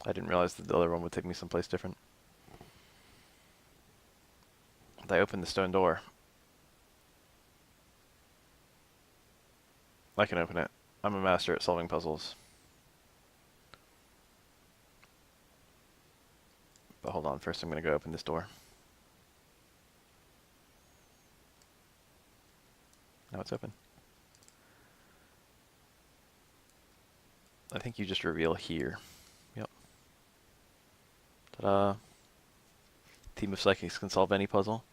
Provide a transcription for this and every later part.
I didn't realize that the other one would take me someplace different. I opened the stone door. I can open it. I'm a master at solving puzzles. But hold on, first I'm going to go open this door. Now it's open. I think you just reveal here. Yep. Ta-da. Team of psychics can solve any puzzle.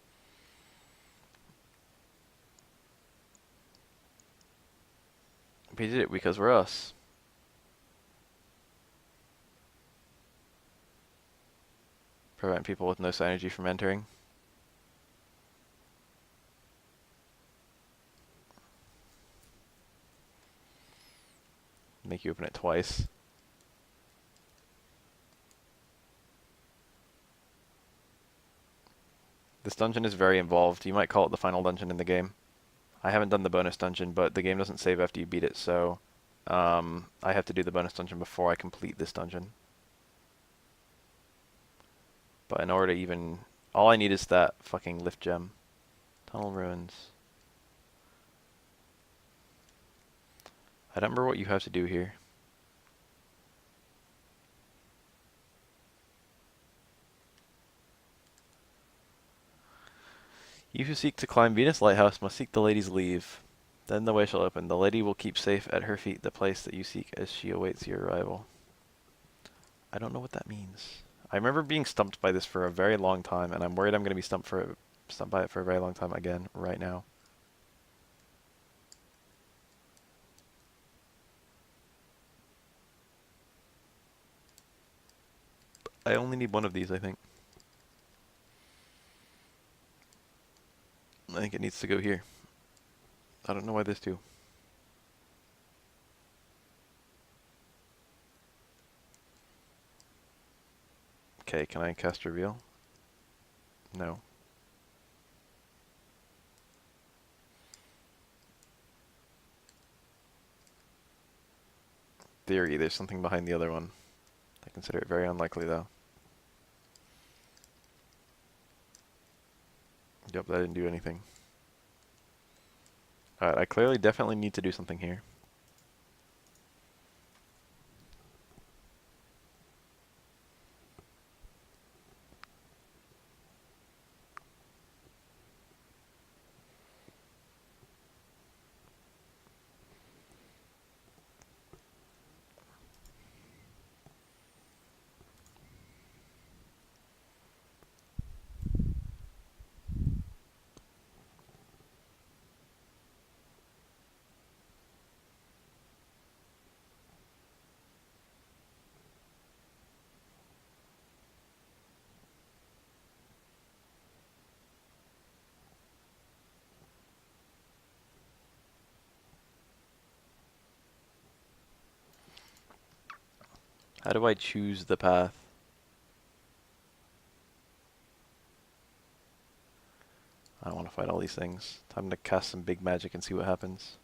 We did it because we're us. Prevent people with no synergy from entering. Make you open it twice. This dungeon is very involved. You might call it the final dungeon in the game. I haven't done the bonus dungeon, but the game doesn't save after you beat it, so I have to do the bonus dungeon before I complete this dungeon. But in order to even... all I need is that fucking lift gem. Tunnel ruins. I don't remember what you have to do here. You who seek to climb Venus Lighthouse must seek the lady's leave. Then the way shall open. The lady will keep safe at her feet the place that you seek as she awaits your arrival. I don't know what that means. I remember being stumped by this for a very long time, and I'm worried I'm going to be stumped by it for a very long time again right now. I only need one of these, I think. I think it needs to go here. I don't know why this too. Okay, can I cast reveal? No. Theory, there's something behind the other one. I consider it very unlikely though. Yep, that didn't do anything. Alright, I clearly definitely need to do something here. How do I choose the path? I don't want to fight all these things. Time to cast some big magic and see what happens.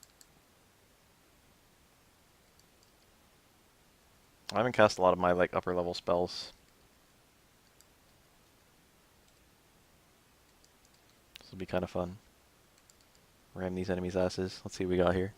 I haven't cast a lot of my like upper level spells. This will be kind of fun. Ram these enemies' asses. Let's see what we got here.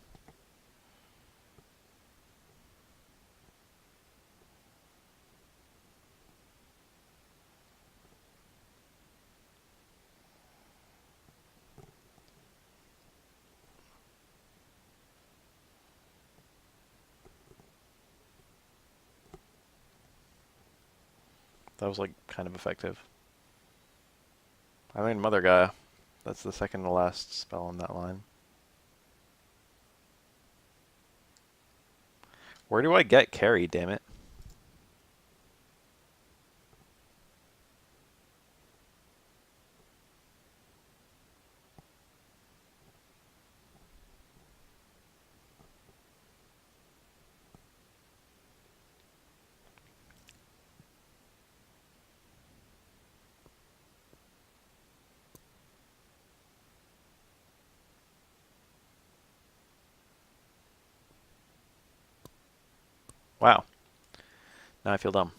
That was like kind of effective. I mean, Mother Gaia. That's the second to last spell on that line. Where do I get carry, damn it? Wow. Now I feel dumb.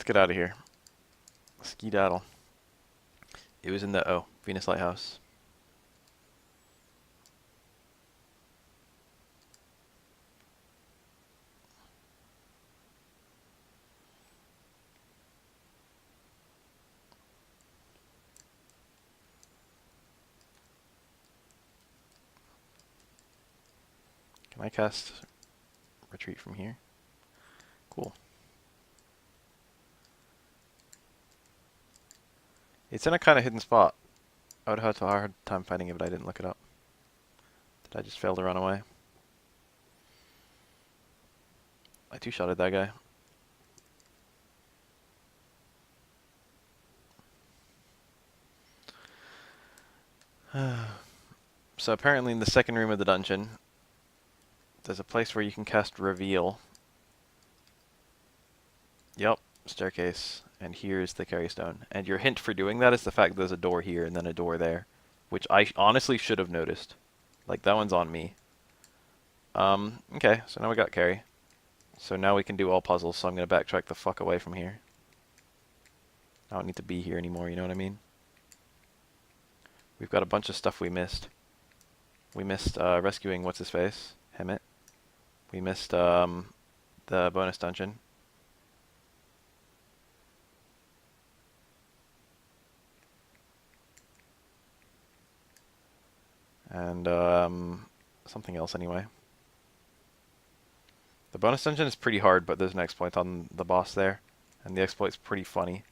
Let's get out of here. Skedaddle. It was in the Venus Lighthouse. Can I cast retreat from here? Cool. It's in a kind of hidden spot. I would have had a hard time finding it, but I didn't look it up. Did I just fail to run away? I two-shotted that guy. So apparently in the second room of the dungeon, there's a place where you can cast Reveal. Yep, staircase. And here's the carry stone. And your hint for doing that is the fact that there's a door here and then a door there, which I honestly should have noticed. Like, that one's on me. Okay, so now we got carry. So now we can do all puzzles, so I'm going to backtrack the fuck away from here. I don't need to be here anymore, you know what I mean? We've got a bunch of stuff we missed. We missed rescuing what's-his-face, Hemet. We missed the bonus dungeon. And something else anyway. The bonus dungeon is pretty hard, but there's an exploit on the boss there. And the exploit's pretty funny.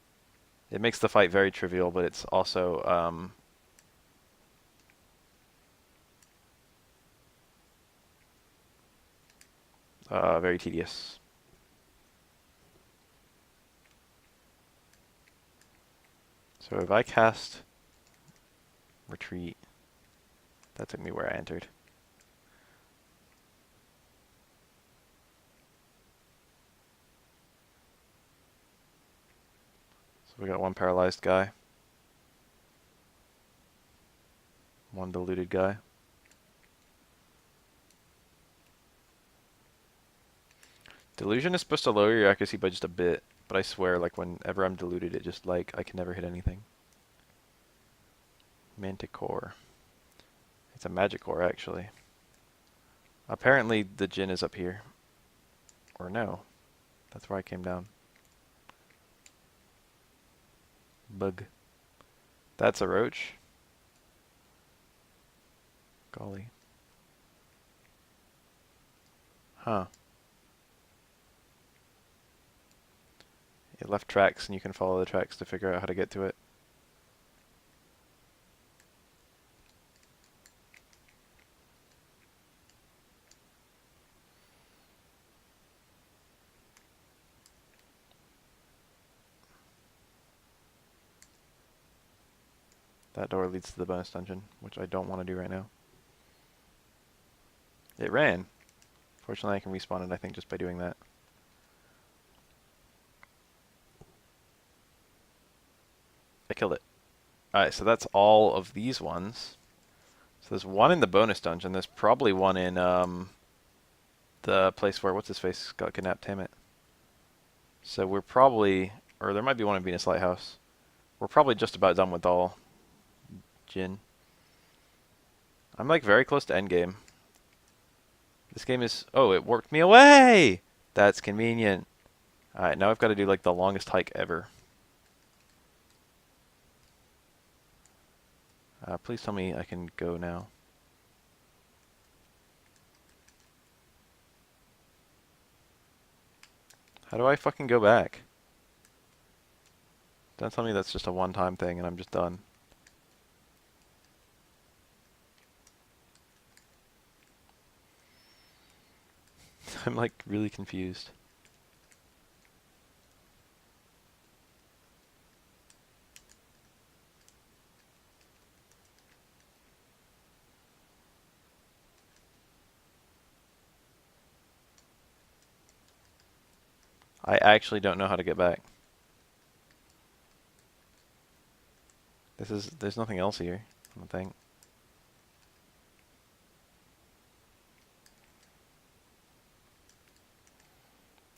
It makes the fight very trivial, but it's also very tedious. So if I cast retreat, that took me where I entered. So we got one paralyzed guy. One deluded guy. Delusion is supposed to lower your accuracy by just a bit, but I swear, like, whenever I'm deluded, it just, like, I can never hit anything. Manticore. It's a magic core, actually. Apparently, the Djinn is up here. Or no. That's where I came down. Bug. That's a roach. Golly. Huh. It left tracks, and you can follow the tracks to figure out how to get to it. That door leads to the bonus dungeon, which I don't want to do right now. It ran. Fortunately, I can respawn it, I think, just by doing that. I killed it. Alright, so that's all of these ones. So there's one in the bonus dungeon. There's probably one in the place where what's-his-face got kidnapped, damn it. So we're probably, or there might be one in Venus Lighthouse. We're probably just about done with all Djinn. I'm like very close to endgame. This game is, oh, it worked me away! That's convenient. Alright, now I've got to do like the longest hike ever. Please tell me I can go now. How do I fucking go back? Don't tell me that's just a one-time thing and I'm just done. I'm like really confused. I actually don't know how to get back. There's nothing else here, I don't think.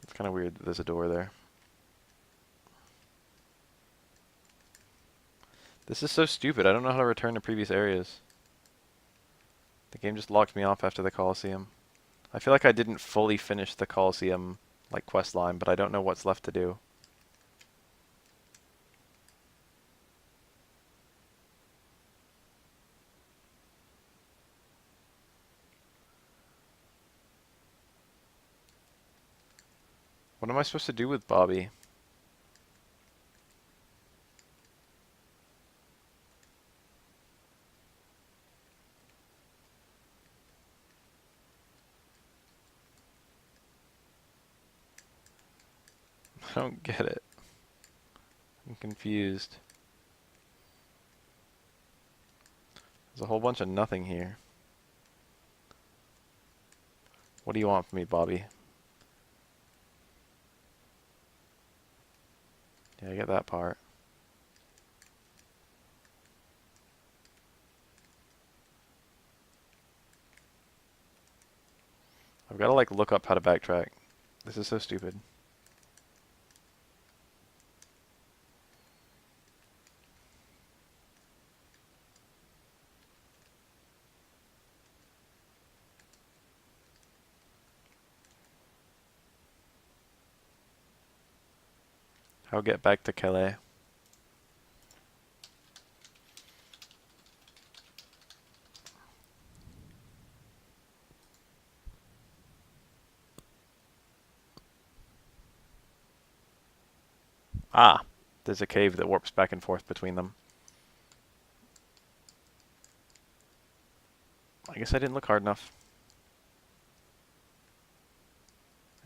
It's kind of weird that there's a door there. This is so stupid. I don't know how to return to previous areas. The game just locked me off after the Colosseum. I feel like I didn't fully finish the Colosseum, like, quest line, but I don't know what's left to do. What am I supposed to do with Bobby? I don't get it. I'm confused. There's a whole bunch of nothing here. What do you want from me, Bobby? Yeah, I get that part. I've got to, like, look up how to backtrack. This is so stupid. How get back to Calais? Ah! There's a cave that warps back and forth between them. I guess I didn't look hard enough.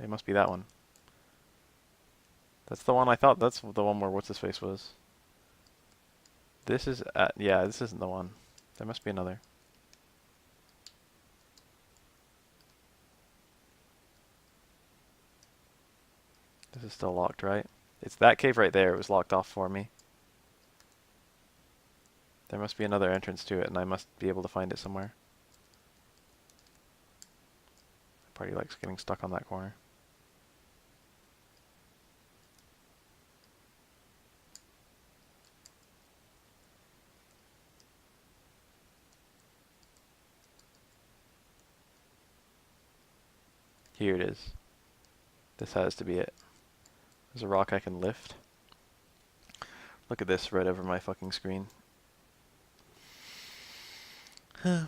It must be that one. That's the one I thought. That's the one where what's-his-face was. This is yeah, this isn't the one. There must be another. This is still locked, right? It's that cave right there. It was locked off for me. There must be another entrance to it, and I must be able to find it somewhere. The party likes getting stuck on that corner. Here it is. This has to be it. There's a rock I can lift. Look at this right over my fucking screen. Alright,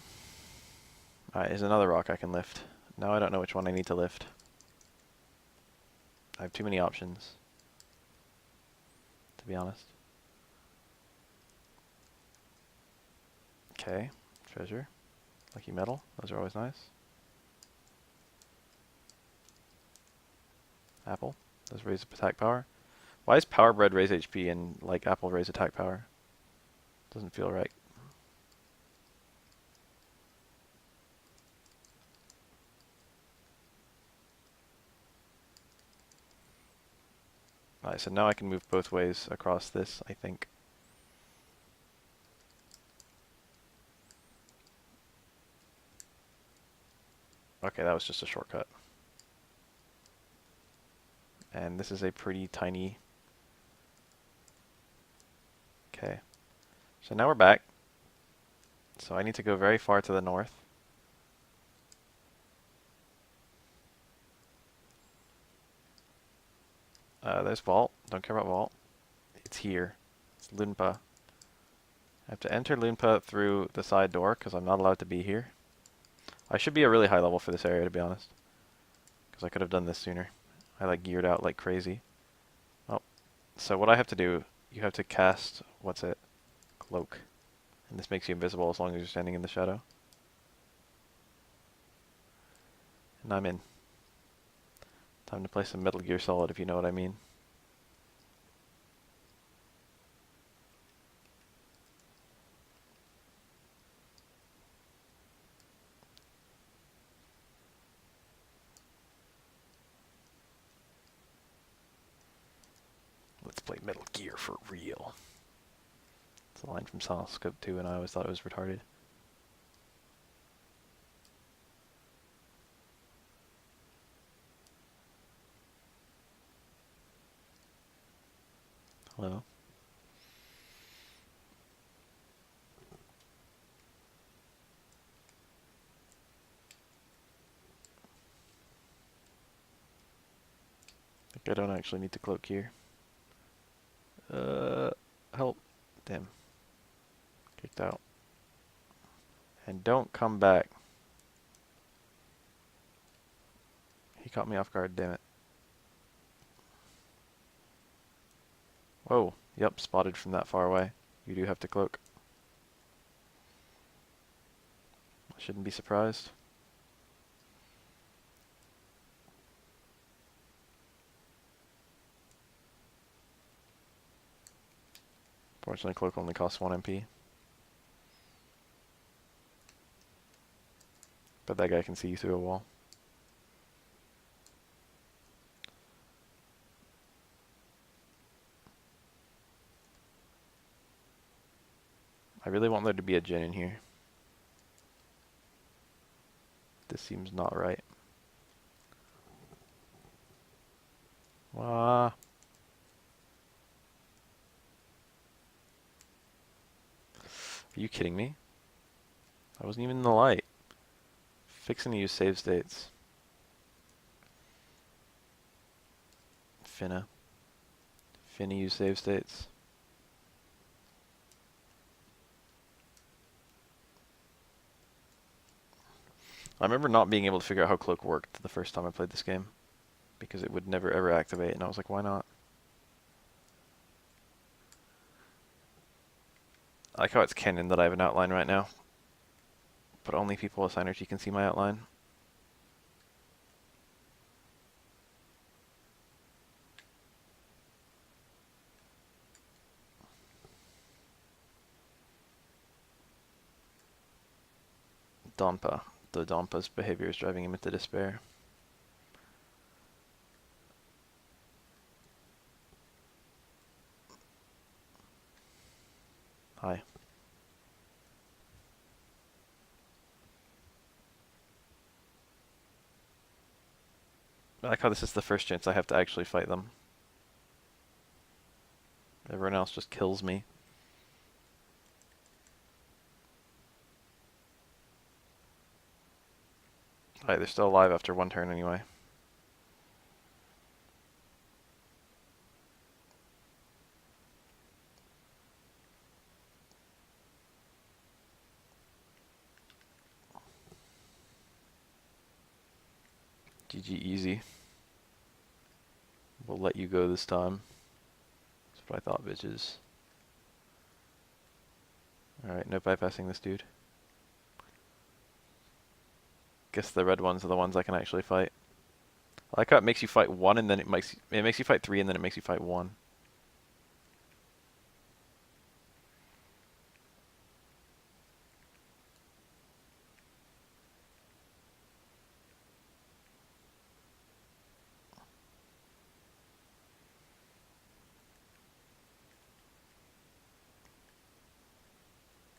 here's another rock I can lift. Now I don't know which one I need to lift. I have too many options, to be honest. Okay, treasure. Lucky metal, those are always nice. Apple, those raise attack power. Why is Power Bread raise HP and, like, Apple raise attack power? Doesn't feel right. Alright, so now I can move both ways across this, I think. Okay, that was just a shortcut. And this is a pretty tiny... Okay. So now we're back. So I need to go very far to the north. There's Vault. Don't care about Vault. It's here. It's Lunpa. I have to enter Lunpa through the side door because I'm not allowed to be here. I should be a really high level for this area, to be honest. Because I could have done this sooner. I, like, geared out like crazy. Oh. So what I have to do, you have to cast, what's it? Cloak. And this makes you invisible as long as you're standing in the shadow. And I'm in. Time to play some Metal Gear Solid, if you know what I mean. Let's play Metal Gear for real. It's a line from Silent Scope 2, and I always thought it was retarded. Hello. think I don't actually need to cloak here. Help. Damn. Kicked out. And don't come back. He caught me off guard, damn it. Whoa. Yep, spotted from that far away. You do have to cloak. I shouldn't be surprised. Fortunately, cloak only costs 1 MP. But that guy can see you through a wall. I really want there to be a Jhin in here. This seems not right. Wah. Are you kidding me? I wasn't even in the light. Fixing to use save states. Finna use save states. I remember not being able to figure out how cloak worked the first time I played this game. Because it would never ever activate, and I was like, why not? I like how it's canon that I have an outline right now. But only people with Synergy can see my outline. Donpa. The Donpa's behavior is driving him into despair. Hi. I like how this is the first chance I have to actually fight them. Everyone else just kills me. Alright, they're still alive after 1 turn anyway. GG easy. We'll let you go this time. That's what I thought, bitches. Alright, no bypassing this dude. Guess the red ones are the ones I can actually fight. I like how it makes you fight 1 and then it makes you fight 3 and then it makes you fight 1.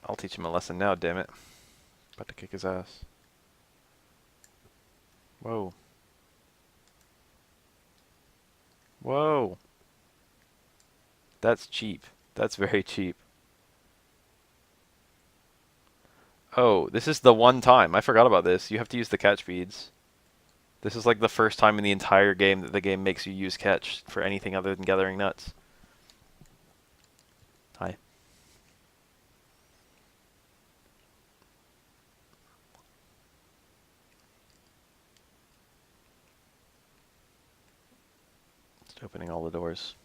I'll teach him a lesson now, damn it. About to kick his ass. Whoa. Whoa. That's cheap. That's very cheap. Oh, this is the one time. I forgot about this. You have to use the catch beads. This is like the first time in the entire game that the game makes you use catch for anything other than gathering nuts. Hi. Just opening all the doors.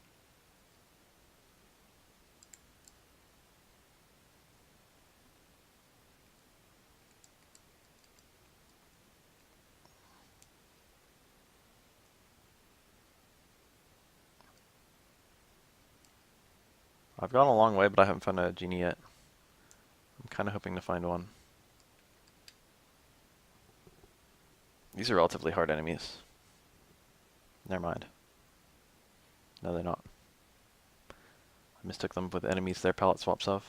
I've gone a long way, but I haven't found a genie yet. I'm kind of hoping to find one. These are relatively hard enemies. Never mind. No, they're not. I mistook them with enemies their palette swaps of.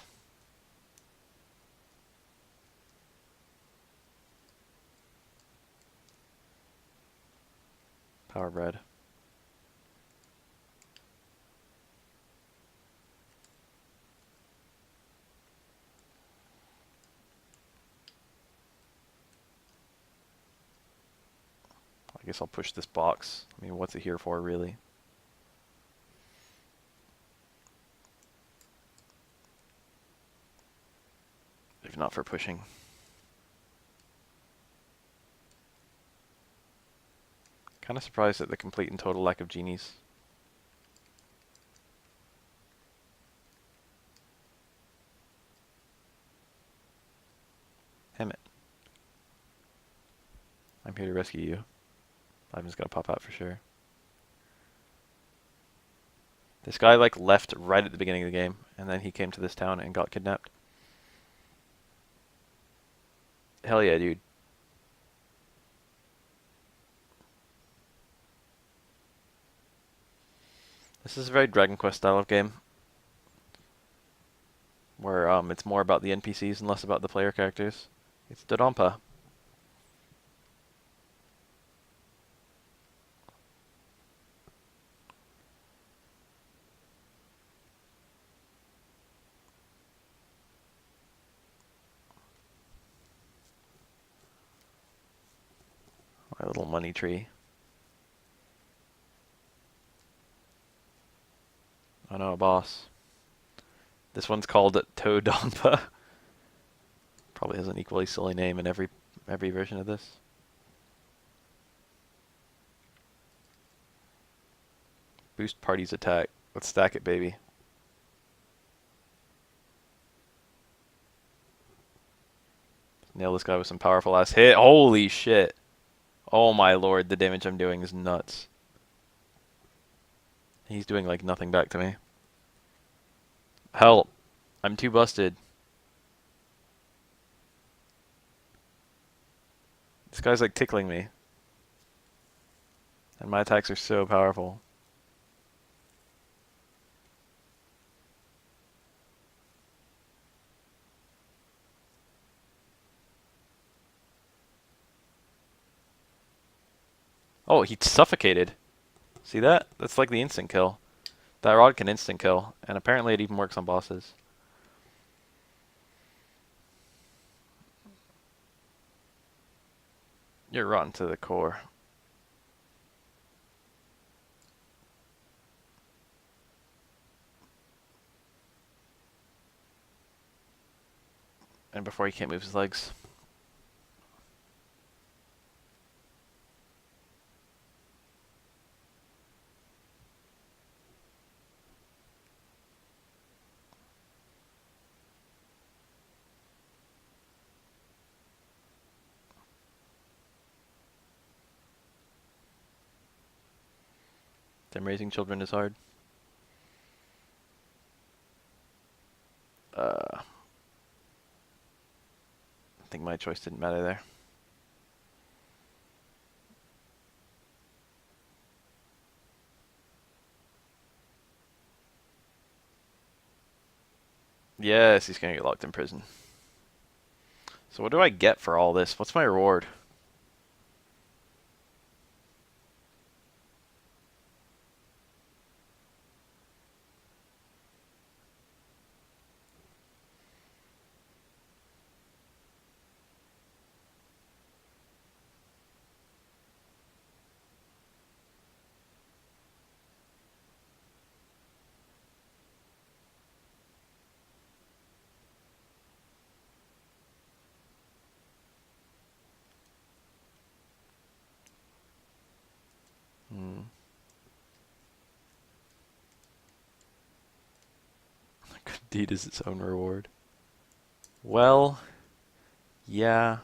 Power bread. I guess I'll push this box. I mean, what's it here for, really? if not for pushing. Kind of surprised at the complete and total lack of genies. Damn it. I'm here to rescue you. Ivan's gonna pop out for sure. This guy like left right at the beginning of the game, and then he came to this town and got kidnapped. Hell yeah, dude. This is a very Dragon Quest style of game, where it's more about the NPCs and less about the player characters. It's Dodonpa. My little money tree. Oh no, a boss. This one's called Toadonpa. Probably has an equally silly name in every version of this. Boost party's attack. Let's stack it, baby. Nail this guy with some powerful ass hit. Holy shit. Oh my lord, the damage I'm doing is nuts. He's doing like nothing back to me. Help. I'm too busted. This guy's like tickling me. And my attacks are so powerful. Oh, he suffocated. See that? That's like the instant kill. That rod can instant kill, and apparently it even works on bosses. You're rotten to the core. And before he can't move his legs. Them raising children is hard. I think my choice didn't matter there. Yes, he's gonna get locked in prison. So what do I get for all this? What's my reward? Good deed is its own reward. Well, yeah.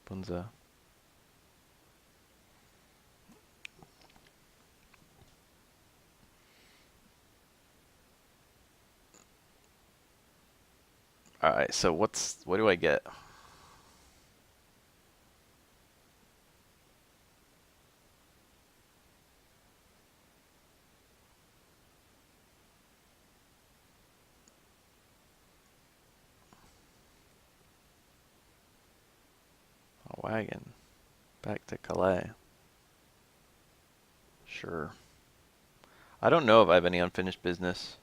Bunza. Alright, so what do I get? A wagon. Back to Calais. Sure. I don't know if I have any unfinished business.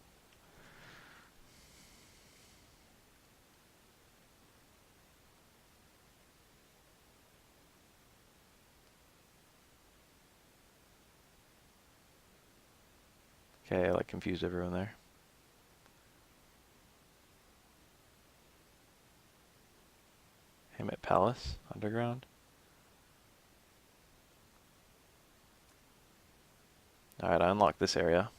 Okay, I like confused everyone there. Hammett Palace, underground. Alright, I unlocked this area.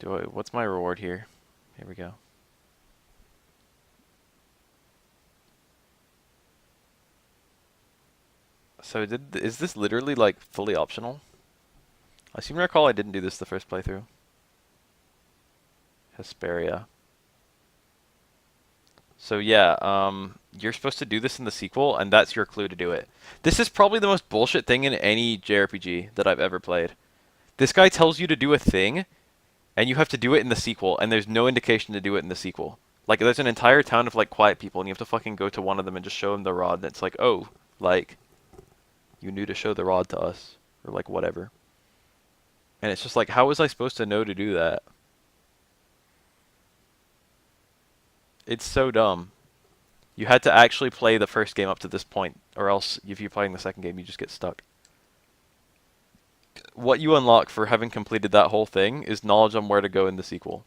What's my reward here? Here we go. So is this literally like fully optional? I seem to recall I didn't do this the first playthrough. Hesperia. So yeah, you're supposed to do this in the sequel, and that's your clue to do it. This is probably the most bullshit thing in any JRPG that I've ever played. This guy tells you to do a thing, and you have to do it in the sequel, and there's no indication to do it in the sequel. Like, there's an entire town of, like, quiet people, and you have to fucking go to one of them and just show them the rod, and it's like, oh, like, you knew to show the rod to us, or, like, whatever. And it's just like, how was I supposed to know to do that? It's so dumb. You had to actually play the first game up to this point, or else if you're playing the second game, you just get stuck. What you unlock for having completed that whole thing is knowledge on where to go in the sequel.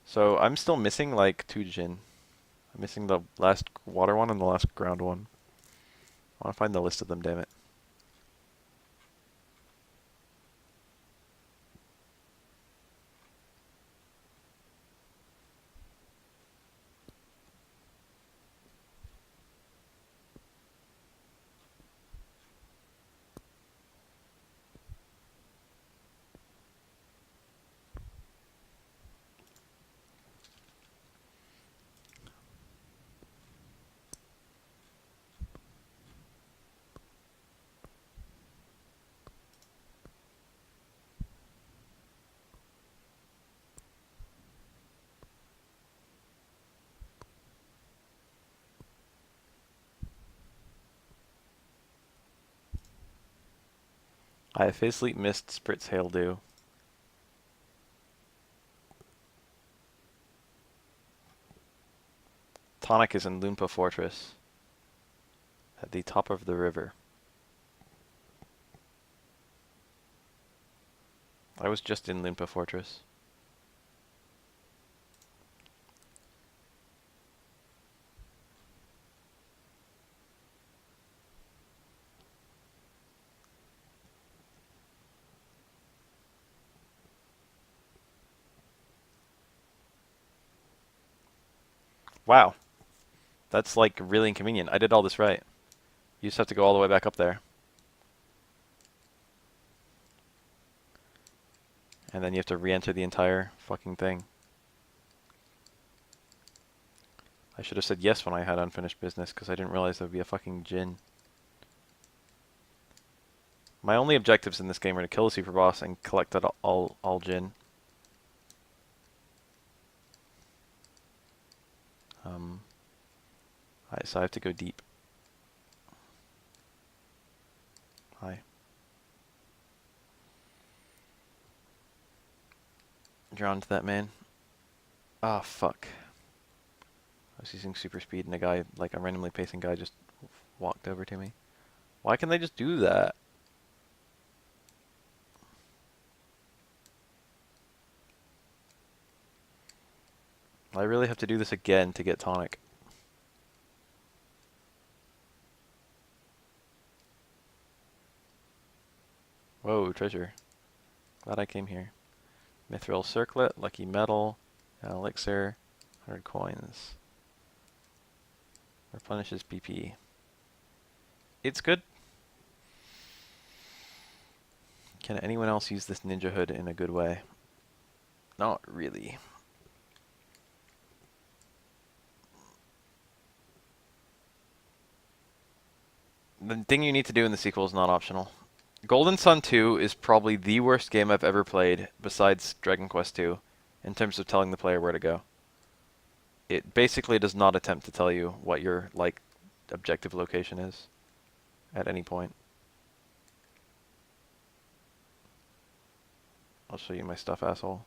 So I'm still missing like 2 Jin. I'm missing the last water one and the last ground one. I want to find the list of them, damn it. I have Phase Sleep Mist, Spritz Hail Dew. Tonic is in Loompa Fortress. At the top of the river. I was just in Loompa Fortress. Wow. That's like really inconvenient. I did all this right. You just have to go all the way back up there. And then you have to re-enter the entire fucking thing. I should have said yes when I had unfinished business, because I didn't realize there would be a fucking Jin. My only objectives in this game are to kill the super boss and collect that all Jin. Alright, so I have to go deep. Hi. Drawn to that man. Ah, fuck. I was using super speed and a guy, like a randomly pacing guy, just walked over to me. Why can they just do that? I really have to do this again to get tonic. Whoa, treasure. Glad I came here. Mithril circlet, lucky metal, an elixir, 100 coins. Replenishes BP. It's good. Can anyone else use this ninja hood in a good way? Not really. The thing you need to do in the sequel is not optional. Golden Sun 2 is probably the worst game I've ever played, besides Dragon Quest 2, in terms of telling the player where to go. It basically does not attempt to tell you what your, like, objective location is at any point. I'll show you my stuff, asshole.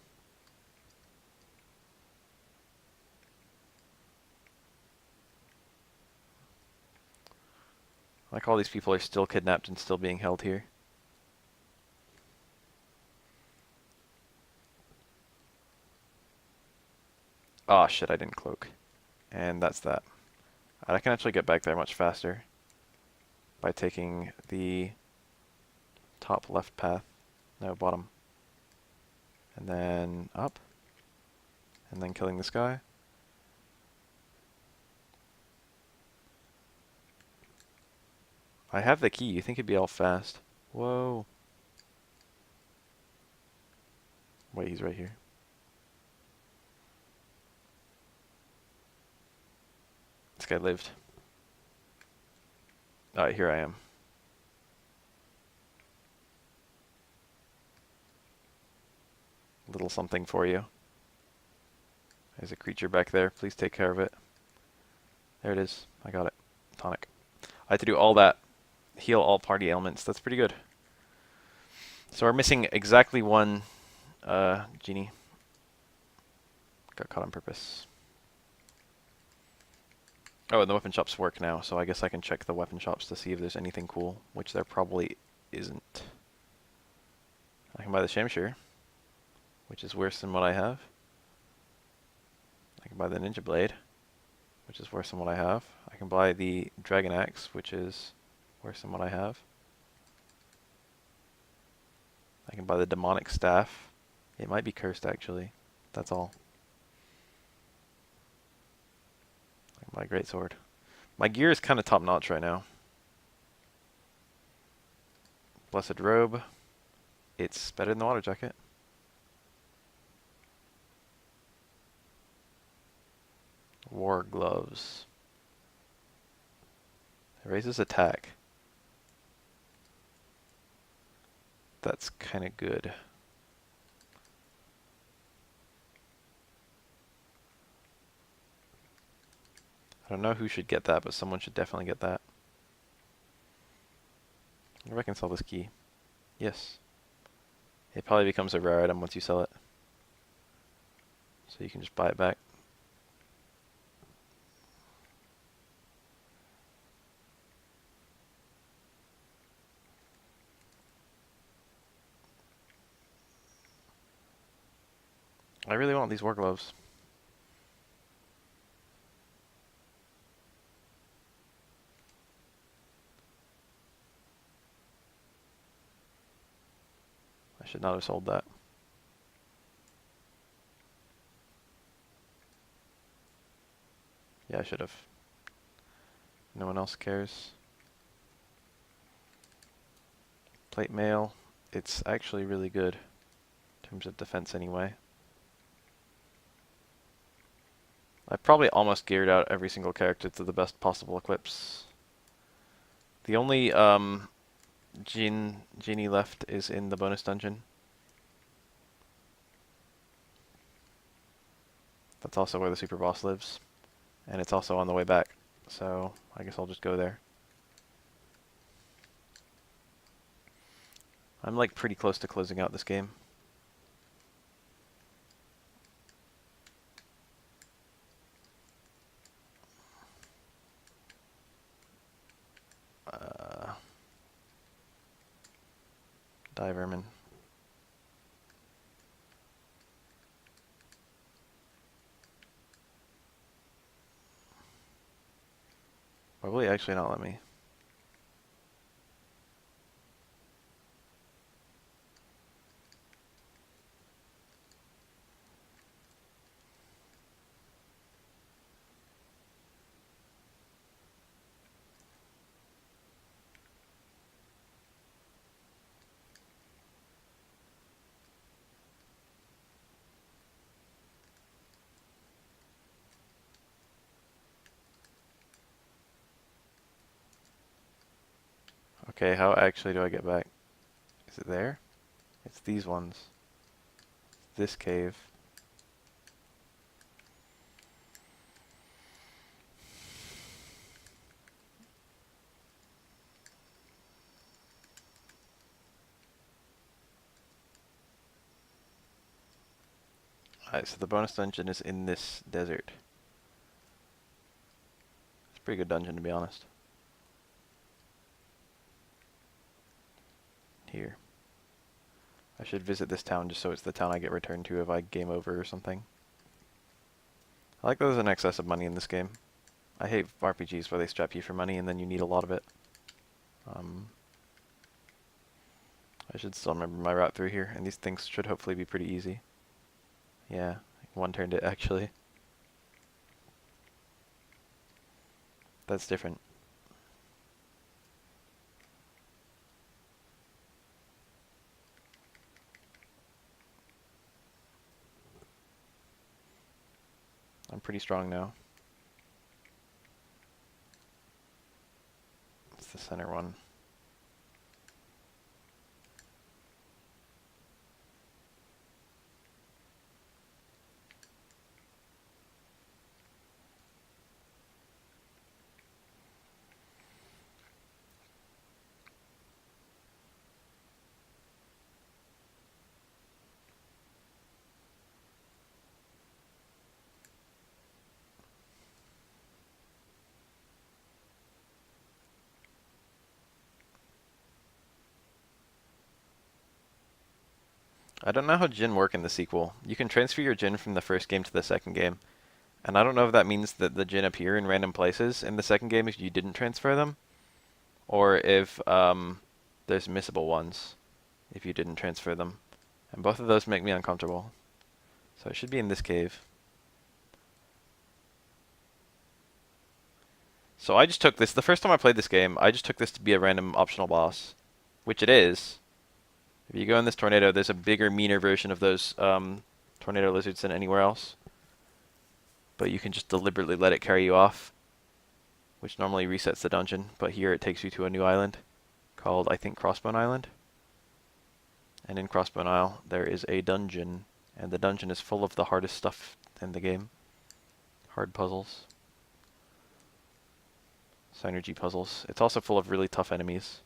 Like all these people are still kidnapped and still being held here. Oh shit, I didn't cloak. And that's that. I can actually get back there much faster by taking the top left path. No, bottom. And then up. And then killing this guy. I have the key. You think it'd be all fast. Whoa. Wait, he's right here. This guy lived. Alright, here I am. Little something for you. There's a creature back there. Please take care of it. There it is. I got it. Tonic. I had to do all that. Heal all party ailments. That's pretty good. So we're missing exactly one genie. Got caught on purpose. Oh, and the weapon shops work now, so I guess I can check the weapon shops to see if there's anything cool, which there probably isn't. I can buy the Shamshir, which is worse than what I have. I can buy the Ninja Blade, which is worse than what I have. I can buy the Dragon Axe, which is worse than what I have. I can buy the Demonic Staff. It might be cursed, actually. That's all. I can buy a Greatsword. My gear is kind of top-notch right now. Blessed Robe. It's better than the Water Jacket. War Gloves. It raises attack. That's kind of good. I don't know who should get that, but someone should definitely get that. I wonder if I can sell this key. Yes. It probably becomes a rare item once you sell it. So you can just buy it back. I really want these war gloves. I should not have sold that. Yeah, I should have. No one else cares. Plate mail. It's actually really good in terms of defense anyway. I probably almost geared out every single character to the best possible equips. The only genie left is in the bonus dungeon. That's also where the super boss lives. And it's also on the way back. So I guess I'll just go there. I'm like pretty close to closing out this game. Die vermin. Why will he actually not let me? Okay, how actually do I get back? Is it there? It's these ones. This cave. Alright, so the bonus dungeon is in this desert. It's a pretty good dungeon, to be honest. here. I should visit this town just so it's the town I get returned to if I game over or something. I like that there's an excess of money in this game. I hate RPGs where they strap you for money and then you need a lot of it. I should still remember my route through here, and these things should hopefully be pretty easy. Yeah, one turned it actually. That's different. I'm pretty strong now. It's the center one. I don't know how Jin work in the sequel. You can transfer your Jin from the first game to the second game. And I don't know if that means that the Jin appear in random places in the second game if you didn't transfer them. Or if there's missable ones if you didn't transfer them. And both of those make me uncomfortable. So it should be in this cave. So I just took this, the first time I played this game, I just took this to be a random optional boss. Which it is. If you go in this tornado, there's a bigger, meaner version of those tornado lizards than anywhere else. But you can just deliberately let it carry you off, which normally resets the dungeon. But here it takes you to a new island called, I think, Crossbone Island. And in Crossbone Isle, there is a dungeon. And the dungeon is full of the hardest stuff in the game. Hard puzzles. Synergy puzzles. It's also full of really tough enemies.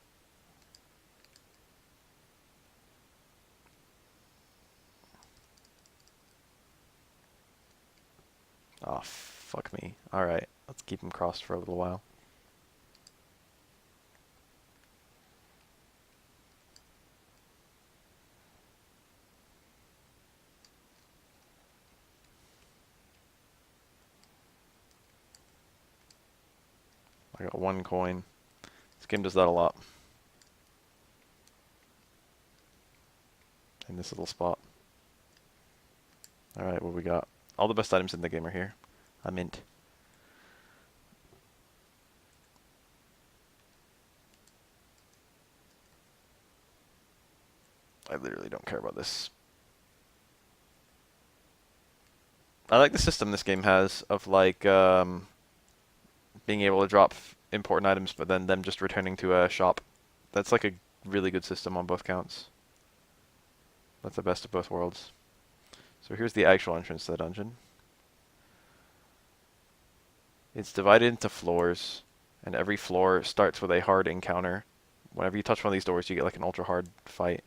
Oh, fuck me. Alright, let's keep him crossed for a little while. I got 1 coin. This game does that a lot. In this little spot. Alright, what we got? All the best items in the game are here. A mint. I literally don't care about this. I like the system this game has of like being able to drop important items but then them just returning to a shop. That's like a really good system on both counts. That's the best of both worlds. So here's the actual entrance to the dungeon. It's divided into floors, and every floor starts with a hard encounter. Whenever you touch one of these doors, you get like an ultra hard fight.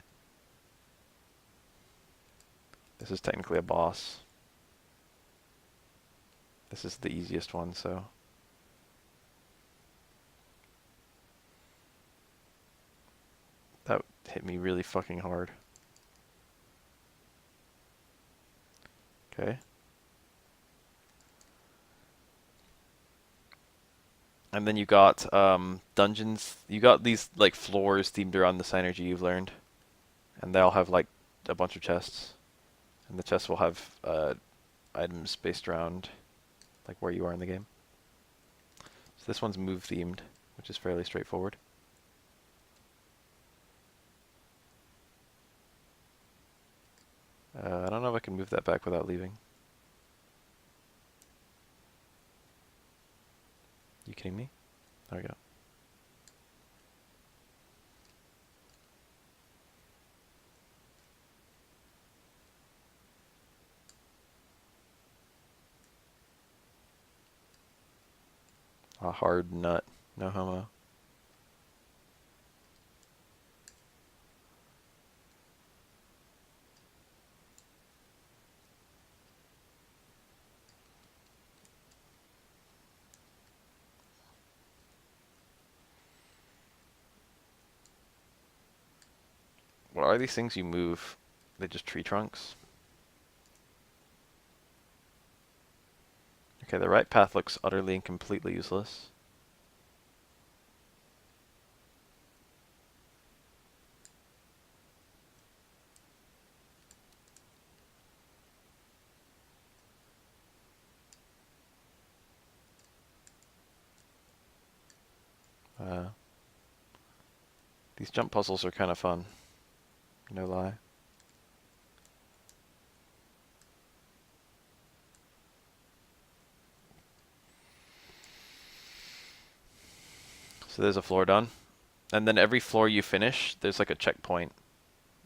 This is technically a boss. This is the easiest one, so. That hit me really fucking hard. Okay. And then you got dungeons. You got these like floors themed around the synergy you've learned. And they all have like a bunch of chests. And the chests will have items based around like where you are in the game. So this one's move themed, which is fairly straightforward. I don't know if I can move that back without leaving. You kidding me? There we go. A hard nut. No homo. What are these things you move? They just tree trunks? Okay, the right path looks utterly and completely useless. These jump puzzles are kind of fun. No lie. So there's a floor done. And then every floor you finish, there's like a checkpoint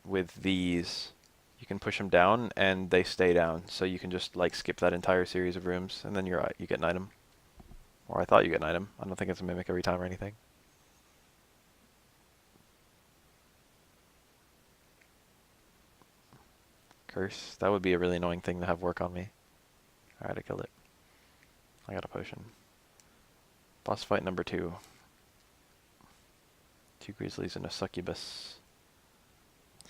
with these. You can push them down and they stay down. So you can just like skip that entire series of rooms and then you get an item. Or I thought you get an item. I don't think it's a mimic every time or anything. Curse. That would be a really annoying thing to have work on me. Alright, I killed it. I got a potion. Boss fight number 2. 2 grizzlies and a succubus.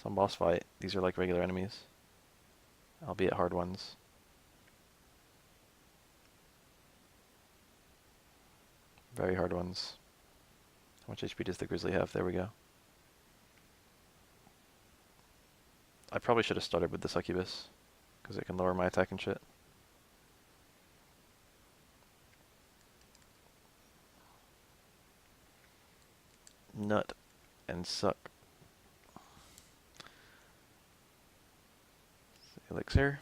Some boss fight. These are like regular enemies. Albeit hard ones. Very hard ones. How much HP does the grizzly have? There we go. I probably should have started with the succubus, because it can lower my attack and shit. Nut and suck. Elixir.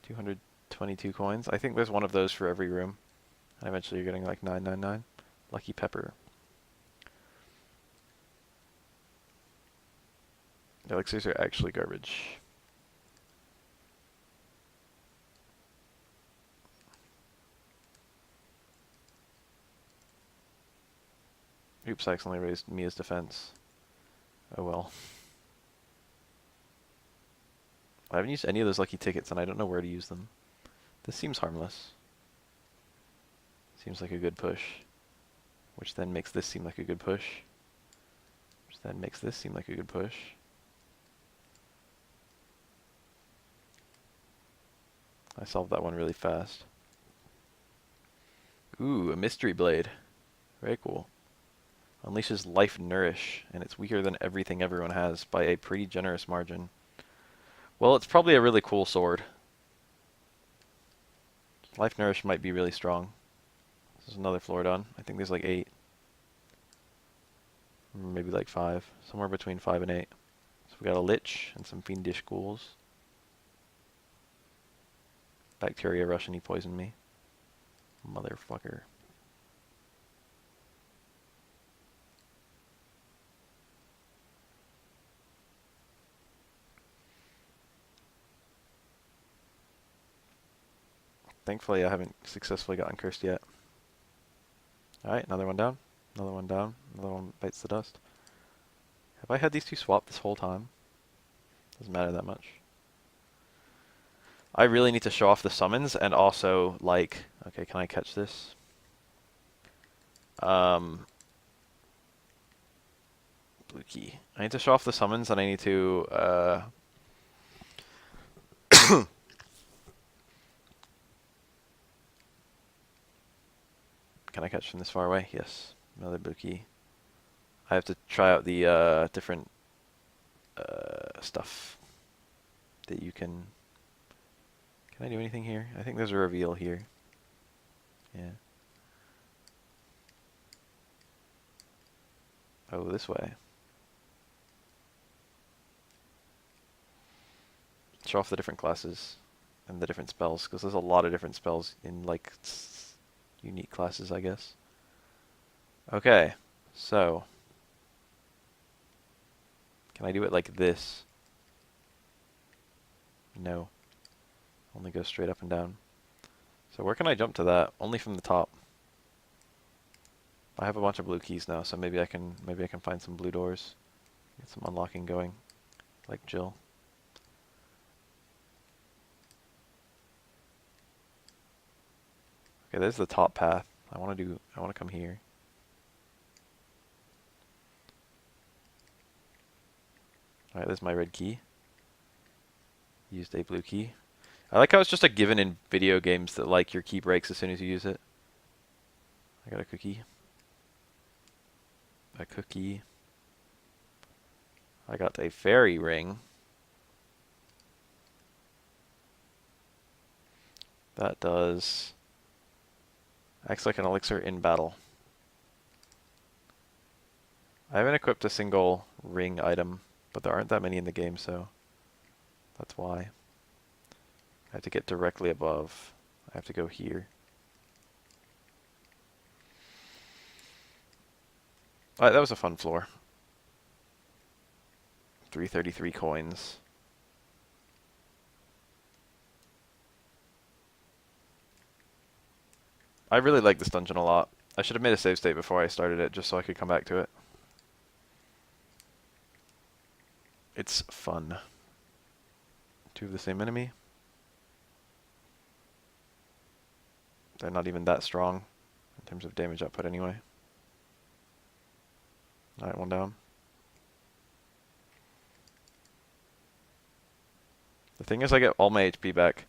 222 coins. I think there's one of those for every room. And eventually you're getting like 999. Lucky pepper. Elixirs are actually garbage. Oops, I accidentally raised Mia's defense. Oh well. I haven't used any of those lucky tickets and I don't know where to use them. This seems harmless. Seems like a good push. Which then makes this seem like a good push. Which then makes this seem like a good push. I solved that one really fast. Ooh, a mystery blade. Very cool. Unleashes life nourish, and it's weaker than everything everyone has by a pretty generous margin. Well, it's probably a really cool sword. Life nourish might be really strong. There's another floor done. I think there's like 8. Maybe like 5. Somewhere between 5 and 8. So we got a lich and some fiendish ghouls. Bacteria rush and he poisoned me. Motherfucker. Thankfully, I haven't successfully gotten cursed yet. Alright, another one down. Another one down. Another one bites the dust. Have I had these two swapped this whole time? Doesn't matter that much. I really need to show off the summons and also, like... Okay, can I catch this? Blue key. I need to show off the summons and I need to, Can I catch from this far away? Yes. Another blue key. I have to try out the different stuff that you can... Can I do anything here? I think there's a reveal here. Yeah. Oh, this way. Show off the different classes and the different spells, because there's a lot of different spells in, like, unique classes, I guess. Okay, so... Can I do it like this? No. Only go straight up and down. So where can I jump to that? Only from the top. I have a bunch of blue keys now, so maybe I can find some blue doors. Get some unlocking going. Like Jill. Okay, there's the top path. I wanna come here. Alright, there's my red key. Used a blue key. I like how it's just a given in video games that like your key breaks as soon as you use it. I got a cookie. A cookie. I got a fairy ring. That does... acts like an elixir in battle. I haven't equipped a single ring item, but there aren't that many in the game, so that's why. I have to get directly above. I have to go here. Alright, that was a fun floor. 333 coins. I really like this dungeon a lot. I should have made a save state before I started it, just so I could come back to it. It's fun. Two of the same enemy. They're not even that strong in terms of damage output anyway. Alright, one down. The thing is I get all my HP back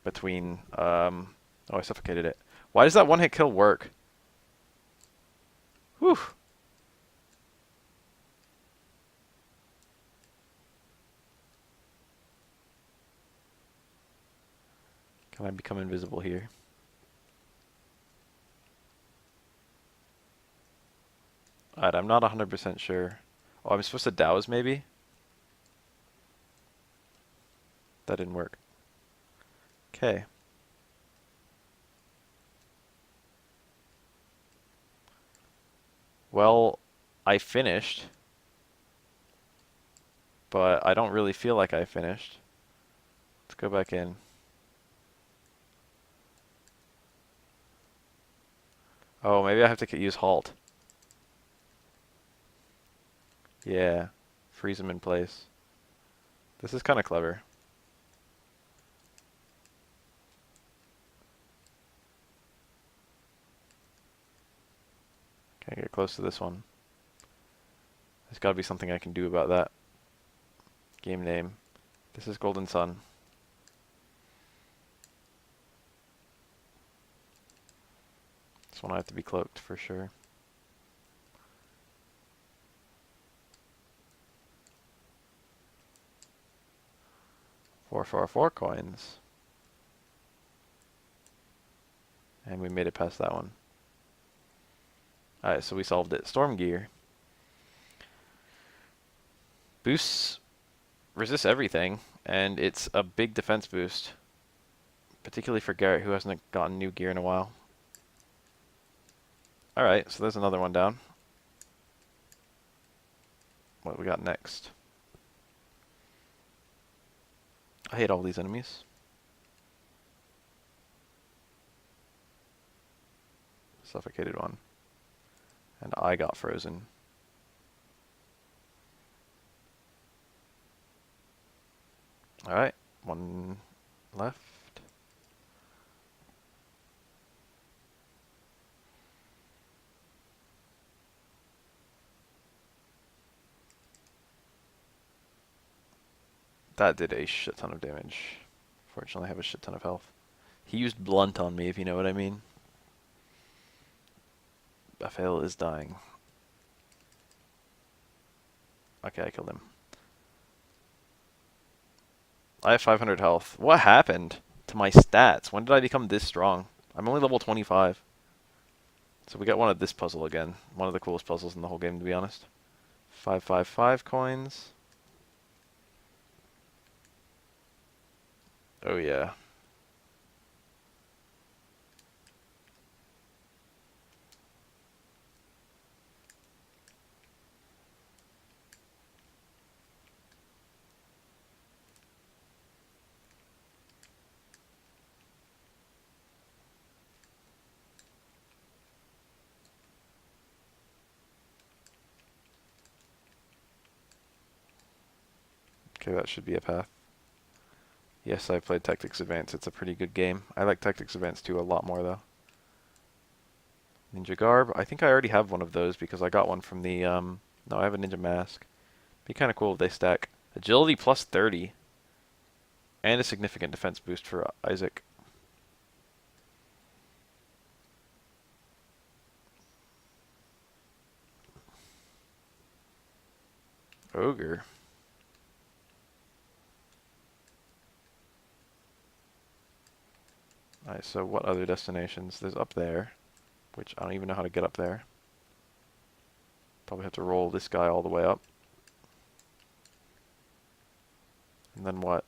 between... oh, I suffocated it. Why does that one hit kill work? Whew. Can I become invisible here? Alright, I'm not 100% sure. Oh, I'm supposed to douse maybe? That didn't work. Okay. Well, I finished. But I don't really feel like I finished. Let's go back in. Oh, maybe I have to use halt. Yeah. Freeze them in place. This is kind of clever. Can I get close to this one? There's got to be something I can do about that. Game name. This is Golden Sun. This one I have to be cloaked for sure. Four coins. And we made it past that one. Alright, so we solved it. Storm Gear. Boosts resist everything, and it's a big defense boost. Particularly for Garrett, who hasn't gotten new gear in a while. Alright, so there's another one down. What do we got next? I hate all these enemies. Suffocated one. And I got frozen. Alright, one left. That did a shit ton of damage. Fortunately, I have a shit ton of health. He used blunt on me, if you know what I mean. Bafel is dying. Okay, I killed him. I have 500 health. What happened to my stats? When did I become this strong? I'm only level 25. So we got one of this puzzle again. One of the coolest puzzles in the whole game, to be honest. 555 coins. Oh yeah. Okay, that should be a path. Yes, I played Tactics Advance. It's a pretty good game. I like Tactics Advance 2 a lot more, though. Ninja Garb. I think I already have one of those because I got one from the, no, I have a Ninja Mask. Be kind of cool if they stack. Agility plus 30. And a significant defense boost for Isaac. Ogre. Alright, so what other destinations? There's up there, which I don't even know how to get up there. Probably have to roll this guy all the way up. And then what?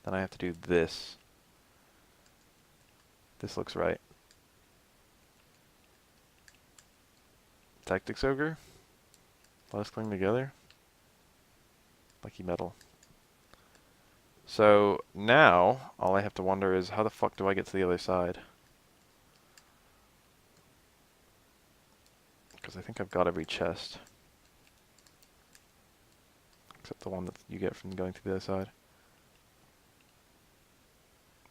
Then I have to do this. This looks right. Tactics Ogre. Let us cling together. Lucky metal. So now, all I have to wonder is how the fuck do I get to the other side? Because I think I've got every chest. Except the one that you get from going to the other side.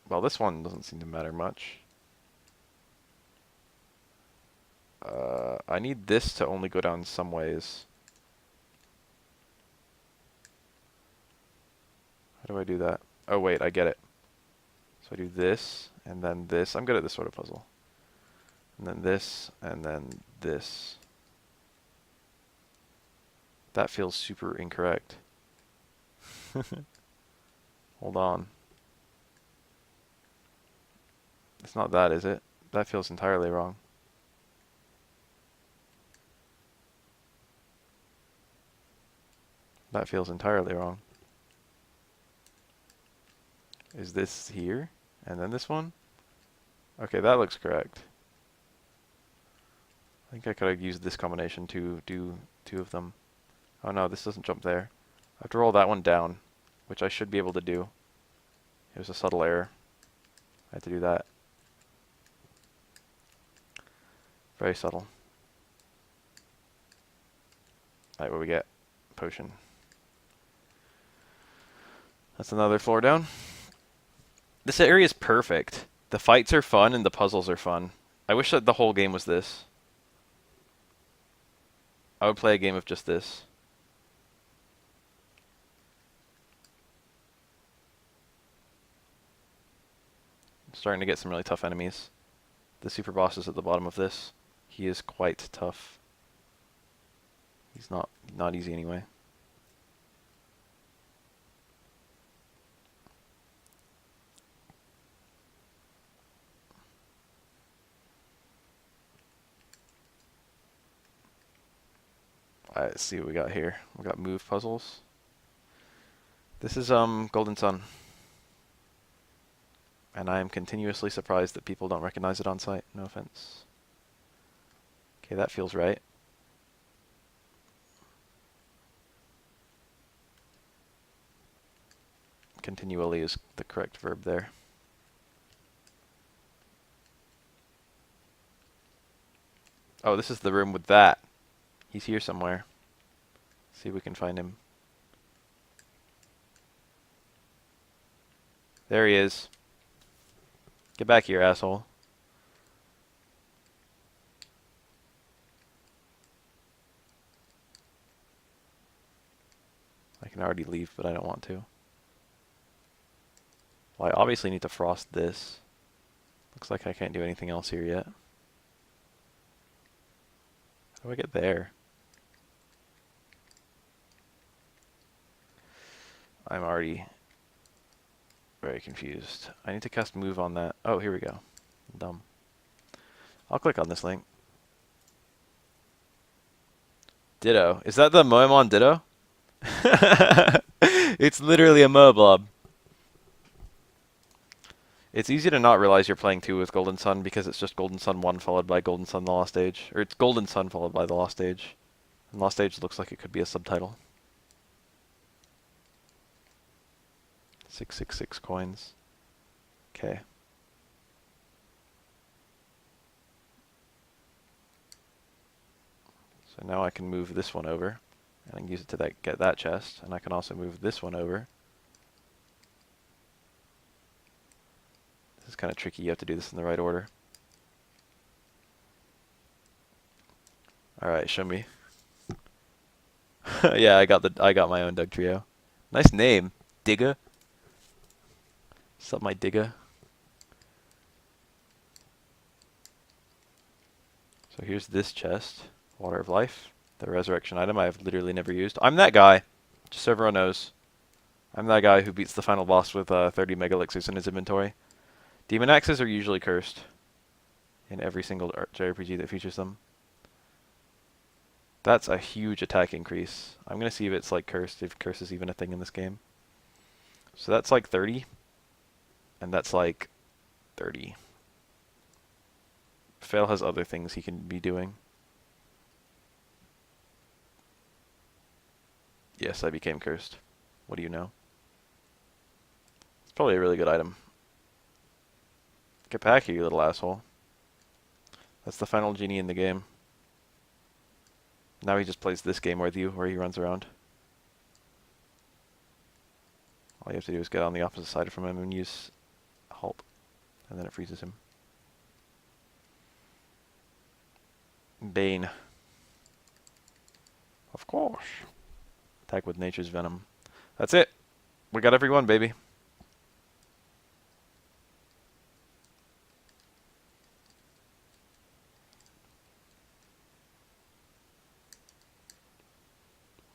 Well, this one doesn't seem to matter much. I need this to only go down some ways. How do I do that? Oh wait, I get it. So I do this, and then this. I'm good at this sort of puzzle. And then this, and then this. That feels super incorrect. Hold on. It's not that, is it? That feels entirely wrong. That feels entirely wrong. Is this here? And then this one? Okay, that looks correct. I think I could have used this combination to do two of them. Oh no, this doesn't jump there. I have to roll that one down, which I should be able to do. It was a subtle error. I had to do that. Very subtle. Alright, what we get? Potion. That's another floor down. This area is perfect. The fights are fun and the puzzles are fun. I wish that the whole game was this. I would play a game of just this. I'm starting to get some really tough enemies. The super boss is at the bottom of this. He is quite tough. He's not easy anyway. Alright, let's see what we got here. We got move puzzles. This is Golden Sun. And I am continuously surprised that people don't recognize it on site. No offense. Okay, that feels right. Continually is the correct verb there. Oh, this is the room with that. He's here somewhere. See if we can find him. There he is. Get back here, asshole. I can already leave, but I don't want to. Well, I obviously need to frost this. Looks like I can't do anything else here yet. How do I get there? I'm already very confused. I need to cast move on that. Oh, here we go. I'm dumb. I'll click on this link. Ditto. Is that the Moemon Ditto? It's literally a Moeblob. It's easy to not realize you're playing 2 with Golden Sun because it's just Golden Sun 1 followed by Golden Sun The Lost Age. Or it's Golden Sun followed by The Lost Age. And Lost Age looks like it could be a subtitle. 666 coins. Okay. So now I can move this one over. And I can use it to get that chest. And I can also move this one over. This is kind of tricky. You have to do this in the right order. Alright, show me. Yeah, I got my own Doug trio. Nice name, Digga. Sup, my Digga. So here's this chest, Water of Life, the resurrection item I've literally never used. I'm that guy, just so everyone knows. I'm that guy who beats the final boss with 30 mega elixirs in his inventory. Demon axes are usually cursed in every single JRPG that features them. That's a huge attack increase. I'm gonna see if it's like cursed, if curse is even a thing in this game. So that's like 30, and that's like 30. Fail has other things he can be doing. Yes, I became cursed. What do you know? It's probably a really good item. Get back here, you little asshole. That's the final genie in the game. Now he just plays this game with you, where he runs around. All you have to do is get on the opposite side from him and use halt, and then it freezes him. Bane. Of course. Attack with nature's venom. That's it. We got everyone, baby.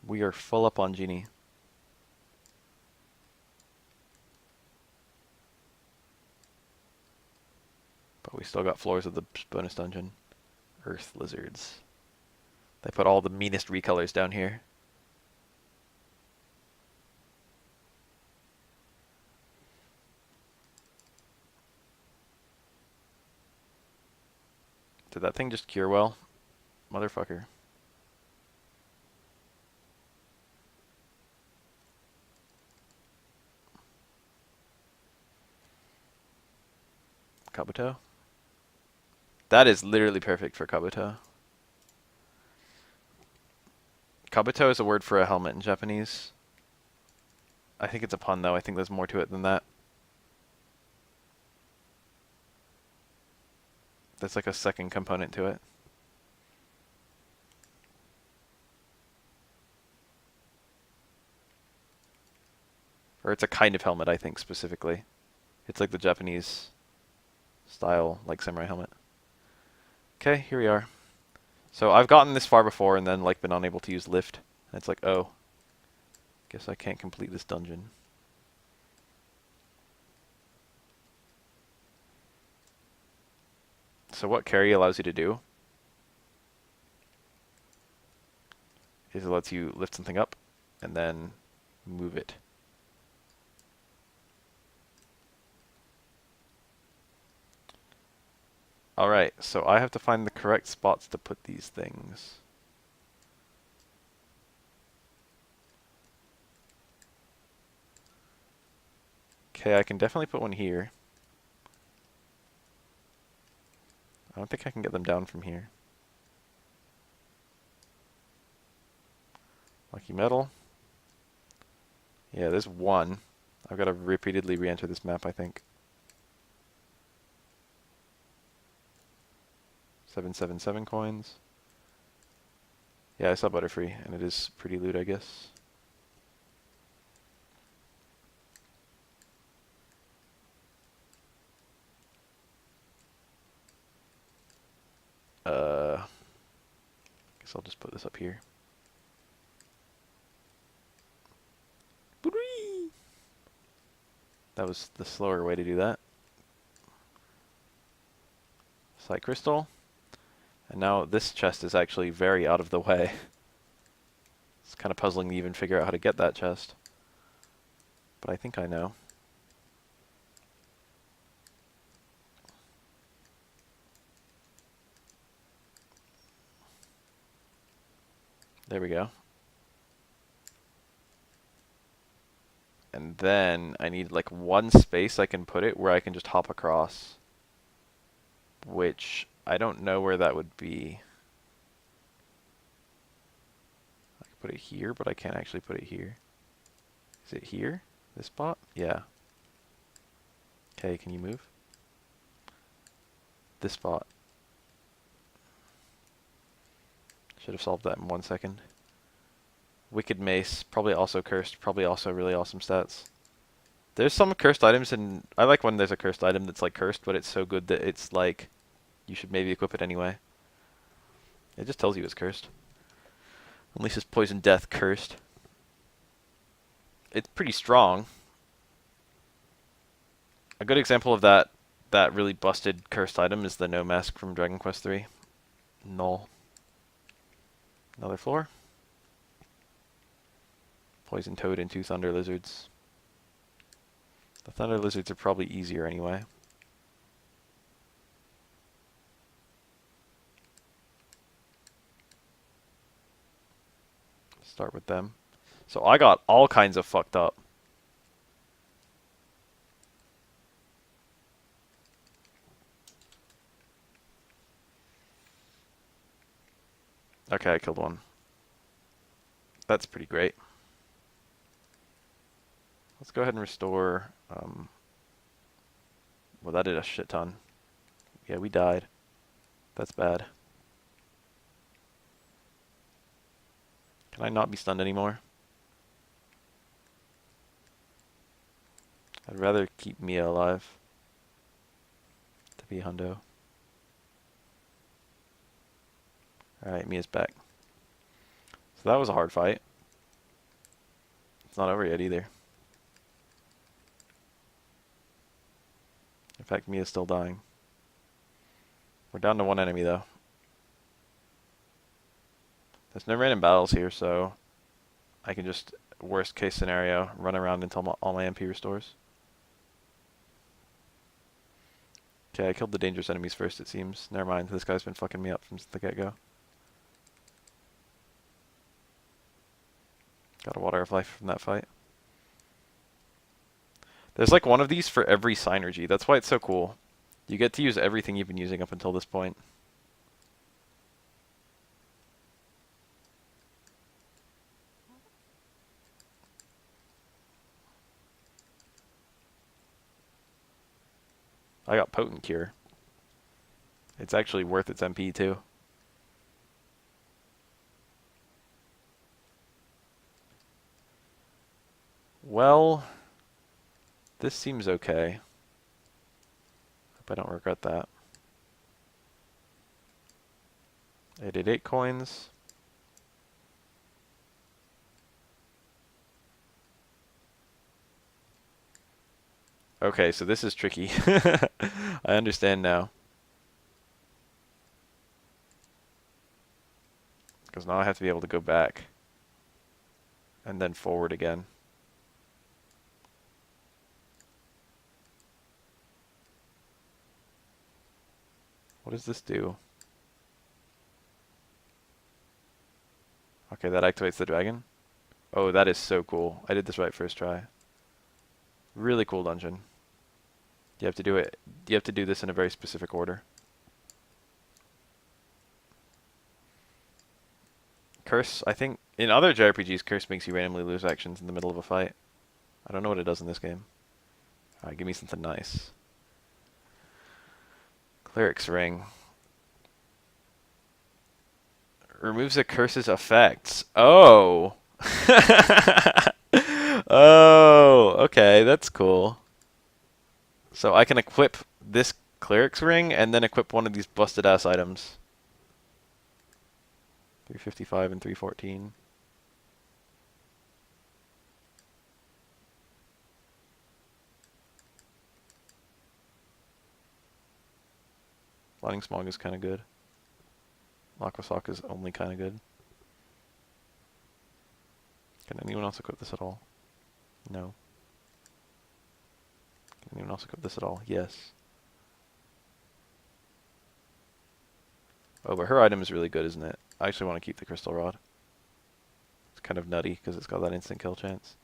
We are full up on genie. But we still got floors of the bonus dungeon. Earth lizards. They put all the meanest recolors down here. Did that thing just cure well? Motherfucker. Kabuto? That is literally perfect for Kabuto. Kabuto is a word for a helmet in Japanese. I think it's a pun, though. I think there's more to it than that. There's like a second component to it. Or it's a kind of helmet, I think, specifically. It's like the Japanese style, like samurai helmet. Okay, here we are. So I've gotten this far before and then like been unable to use lift. And it's like, oh, guess I can't complete this dungeon. So what carry allows you to do is it lets you lift something up and then move it. Alright, so I have to find the correct spots to put these things. Okay, I can definitely put one here. I don't think I can get them down from here. Lucky metal. Yeah, there's one. I've got to repeatedly re-enter this map, I think. 777 coins. Yeah, I saw Butterfree, and it is pretty loot, I guess. Guess I'll just put this up here. That was the slower way to do that. Slight crystal. And now this chest is actually very out of the way. It's kind of puzzling to even figure out how to get that chest. But I think I know. There we go. And then I need like one space I can put it where I can just hop across. Which I don't know where that would be. I could put it here, but I can't actually put it here. Is it here? This spot? Yeah. Okay, can you move? This spot. Should have solved that in 1 second. Wicked Mace, probably also cursed, probably also really awesome stats. There's some cursed items, and I like when there's a cursed item that's like cursed, but it's so good that it's like you should maybe equip it anyway. It just tells you it's cursed. Unleashes Poison Death cursed. It's pretty strong. A good example of that really busted cursed item is the No Mask from Dragon Quest III. Null. Another floor. Poison Toad and 2 Thunder Lizards. The Thunder Lizards are probably easier anyway. Start with them. So I got all kinds of fucked up. Okay, I killed one. That's pretty great. Let's go ahead and restore. Well, that did a shit ton. Yeah, we died. That's bad. Can I not be stunned anymore? I'd rather keep Mia alive. To be hundo. Alright, Mia's back. So that was a hard fight. It's not over yet either. In fact, Mia's still dying. We're down to one enemy though. There's no random battles here, so I can just, worst case scenario, run around until all my MP restores. Okay, I killed the dangerous enemies first, it seems. Never mind, this guy's been fucking me up from the get-go. Got a Water of Life from that fight. There's like one of these for every synergy. That's why it's so cool. You get to use everything you've been using up until this point. I got Potent Cure. It's actually worth its MP too. Well, this seems okay. Hope I don't regret that. 888 coins. Okay, so this is tricky. I understand now. Because now I have to be able to go back. And then forward again. What does this do? Okay, that activates the dragon. Oh, that is so cool. I did this right first try. Really cool dungeon. You have to do it. You have to do this in a very specific order. Curse, I think, in other JRPGs, Curse makes you randomly lose actions in the middle of a fight. I don't know what it does in this game. Alright, give me something nice. Cleric's Ring. Removes a curse's effects. Oh! Oh, okay, that's cool. So I can equip this Cleric's Ring and then equip one of these busted ass items. 355 and 314. Lightning Smog is kind of good. Aqua Sock is only kind of good. Can anyone else equip this at all? No. Can anyone else equip this at all? Yes. Oh, but her item is really good, isn't it? I actually want to keep the Crystal Rod. It's kind of nutty because it's got that instant kill chance.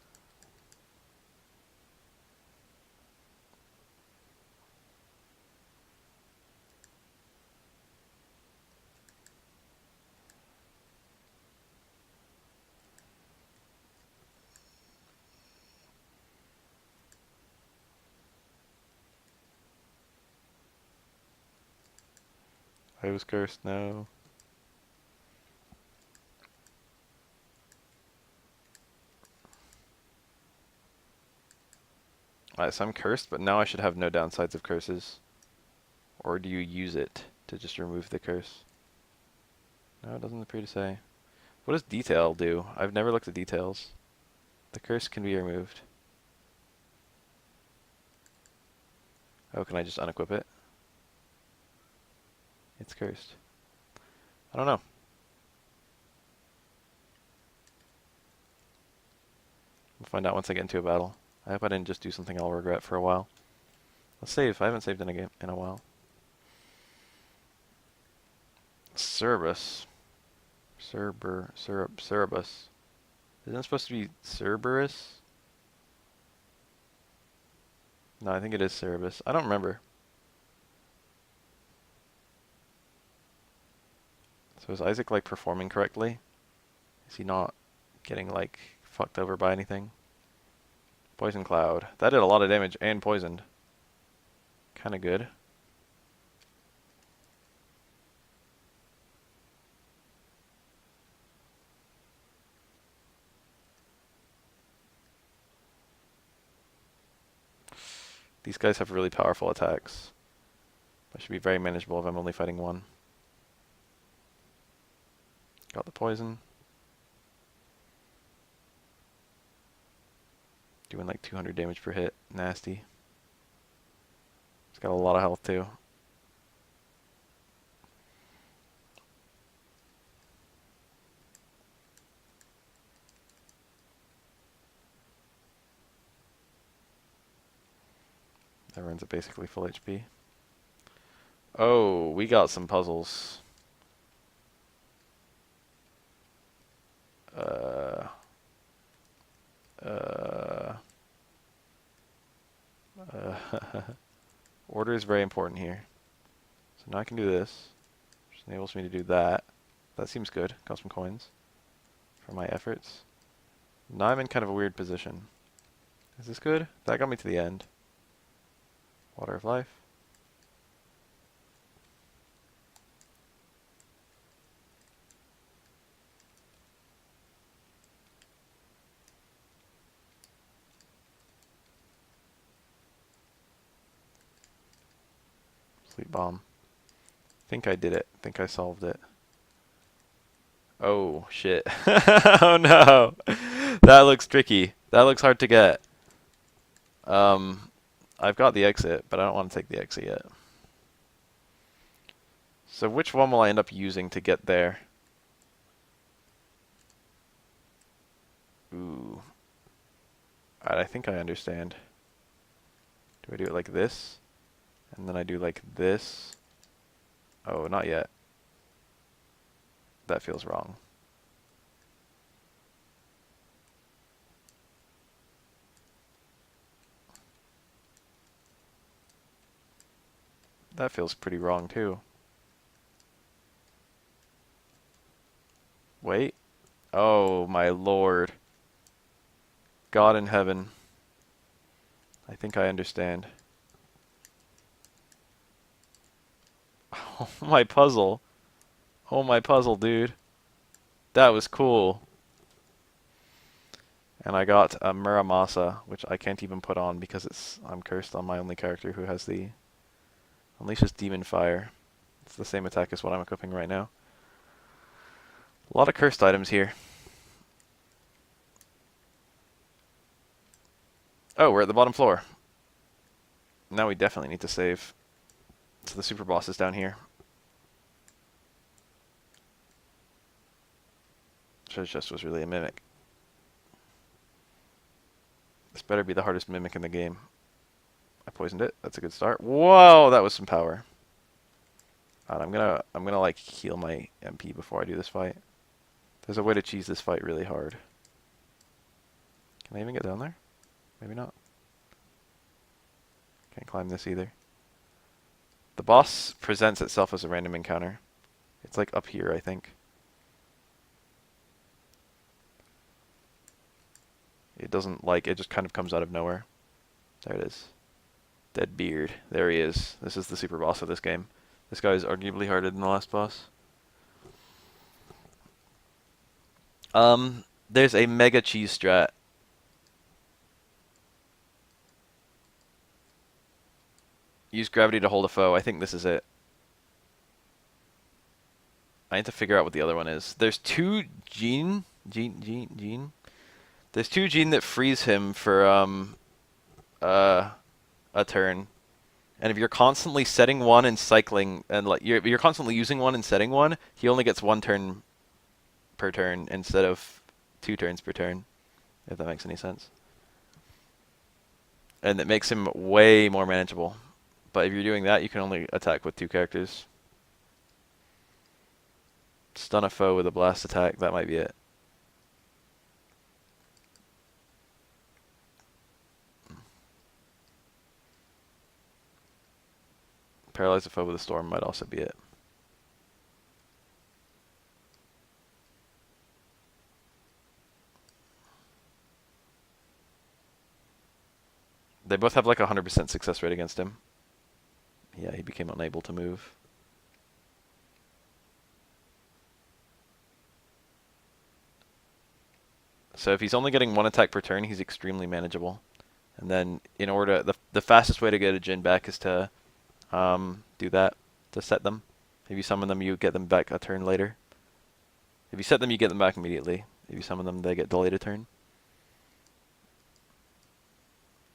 I was cursed, no. Alright, so I'm cursed, but now I should have no downsides of curses. Or do you use it to just remove the curse? No, it doesn't appear to say. What does detail do? I've never looked at details. The curse can be removed. Oh, can I just unequip it? It's cursed. I don't know. We'll find out once I get into a battle. I hope I didn't just do something I'll regret for a while. Let's save. I haven't saved in a game in a while. Cerberus. Cerberus. Isn't it supposed to be Cerberus? No, I think it is Cerberus. I don't remember. So is Isaac like performing correctly? Is he not getting like fucked over by anything? Poison Cloud. That did a lot of damage and poisoned. Kinda good. These guys have really powerful attacks. That should be very manageable if I'm only fighting one. Got the poison. Doing like 200 damage per hit. Nasty. It's got a lot of health too. That runs at basically full HP. Oh, we got some puzzles. Uh, Order is very important here. So now I can do this, which enables me to do that. That seems good. Got some coins for my efforts. Now I'm in kind of a weird position. Is this good? That got me to the end. Water of life. Sleep bomb. Think I did it. Think I solved it. Oh, shit. Oh no! That looks tricky. That looks hard to get. I've got the exit, but I don't want to take the exit yet. So which one will I end up using to get there? Ooh. Alright, I think I understand. Do I do it like this? And then I do like this? Oh, not yet. That feels wrong. That feels pretty wrong too. Wait. Oh my lord. God in heaven. I think I understand. Oh, my puzzle. Oh, my puzzle, dude. That was cool. And I got a Muramasa, which I can't even put on because I'm cursed on my only character who has the Unleashes Demon Fire. It's the same attack as what I'm equipping right now. A lot of cursed items here. Oh, we're at the bottom floor. Now we definitely need to save. So the super boss is down here. Treasure chest was really a mimic. This better be the hardest mimic in the game. I poisoned it. That's a good start. Whoa, that was some power. I'm gonna like heal my MP before I do this fight. There's a way to cheese this fight really hard. Can I even get down there? Maybe not. Can't climb this either. The boss presents itself as a random encounter. It's like up here, I think. It doesn't like, it just kind of comes out of nowhere. There it is. Dead Beard. There he is. This is the super boss of this game. This guy is arguably harder than the last boss. There's a mega cheese strat. Use gravity to hold a foe. I think this is it. I need to figure out what the other one is. There's two Gene. There's two Gene that freeze him for a turn. And if you're constantly setting one and cycling, and like you're constantly using one and setting one, he only gets one turn per turn instead of 2 turns per turn. If that makes any sense. And it makes him way more manageable. But if you're doing that, you can only attack with 2 characters. Stun a foe with a blast attack, that might be it. Paralyze a foe with a storm might also be it. They both have like a 100% success rate against him. Yeah, he became unable to move. So if he's only getting 1 attack per turn, he's extremely manageable. And then in order, the fastest way to get a Jin back is to do that, to set them. If you summon them, you get them back a turn later. If you set them, you get them back immediately. If you summon them, they get delayed a turn.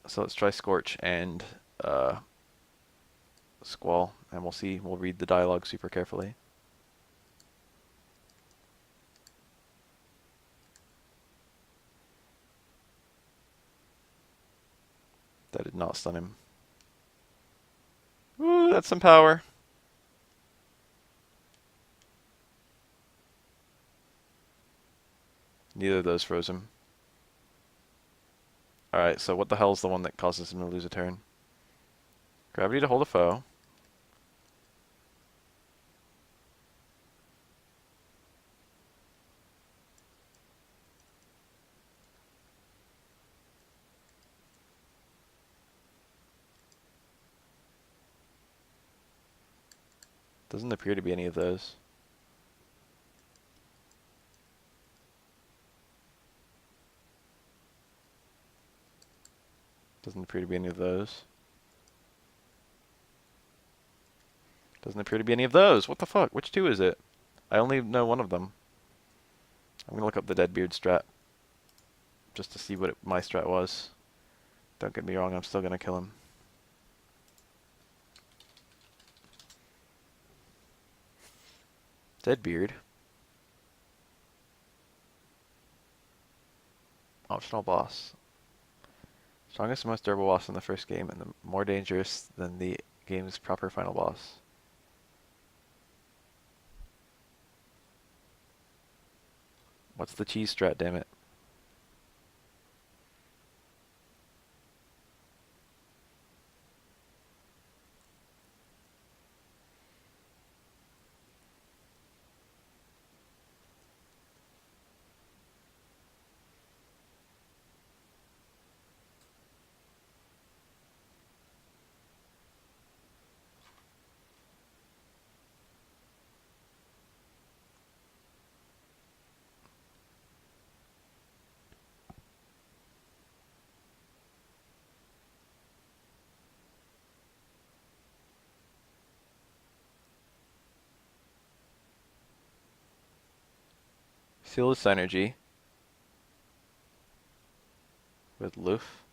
So let's try Scorch and Squall, and we'll see. We'll read the dialogue super carefully. That did not stun him. Ooh, that's some power. Neither of those froze him. Alright, so what the hell is the one that causes him to lose a turn? Gravity to hold a foe. Doesn't appear to be any of those. Doesn't appear to be any of those. Doesn't appear to be any of those. What the fuck? Which 2 is it? I only know one of them. I'm gonna look up the Deadbeard strat. Just to see what my strat was. Don't get me wrong, I'm still gonna kill him. Deadbeard. Optional boss. Strongest and most durable boss in the first game, and more dangerous than the game's proper final boss. What's the cheese strat, damn it? Seal of Synergy. With Loof.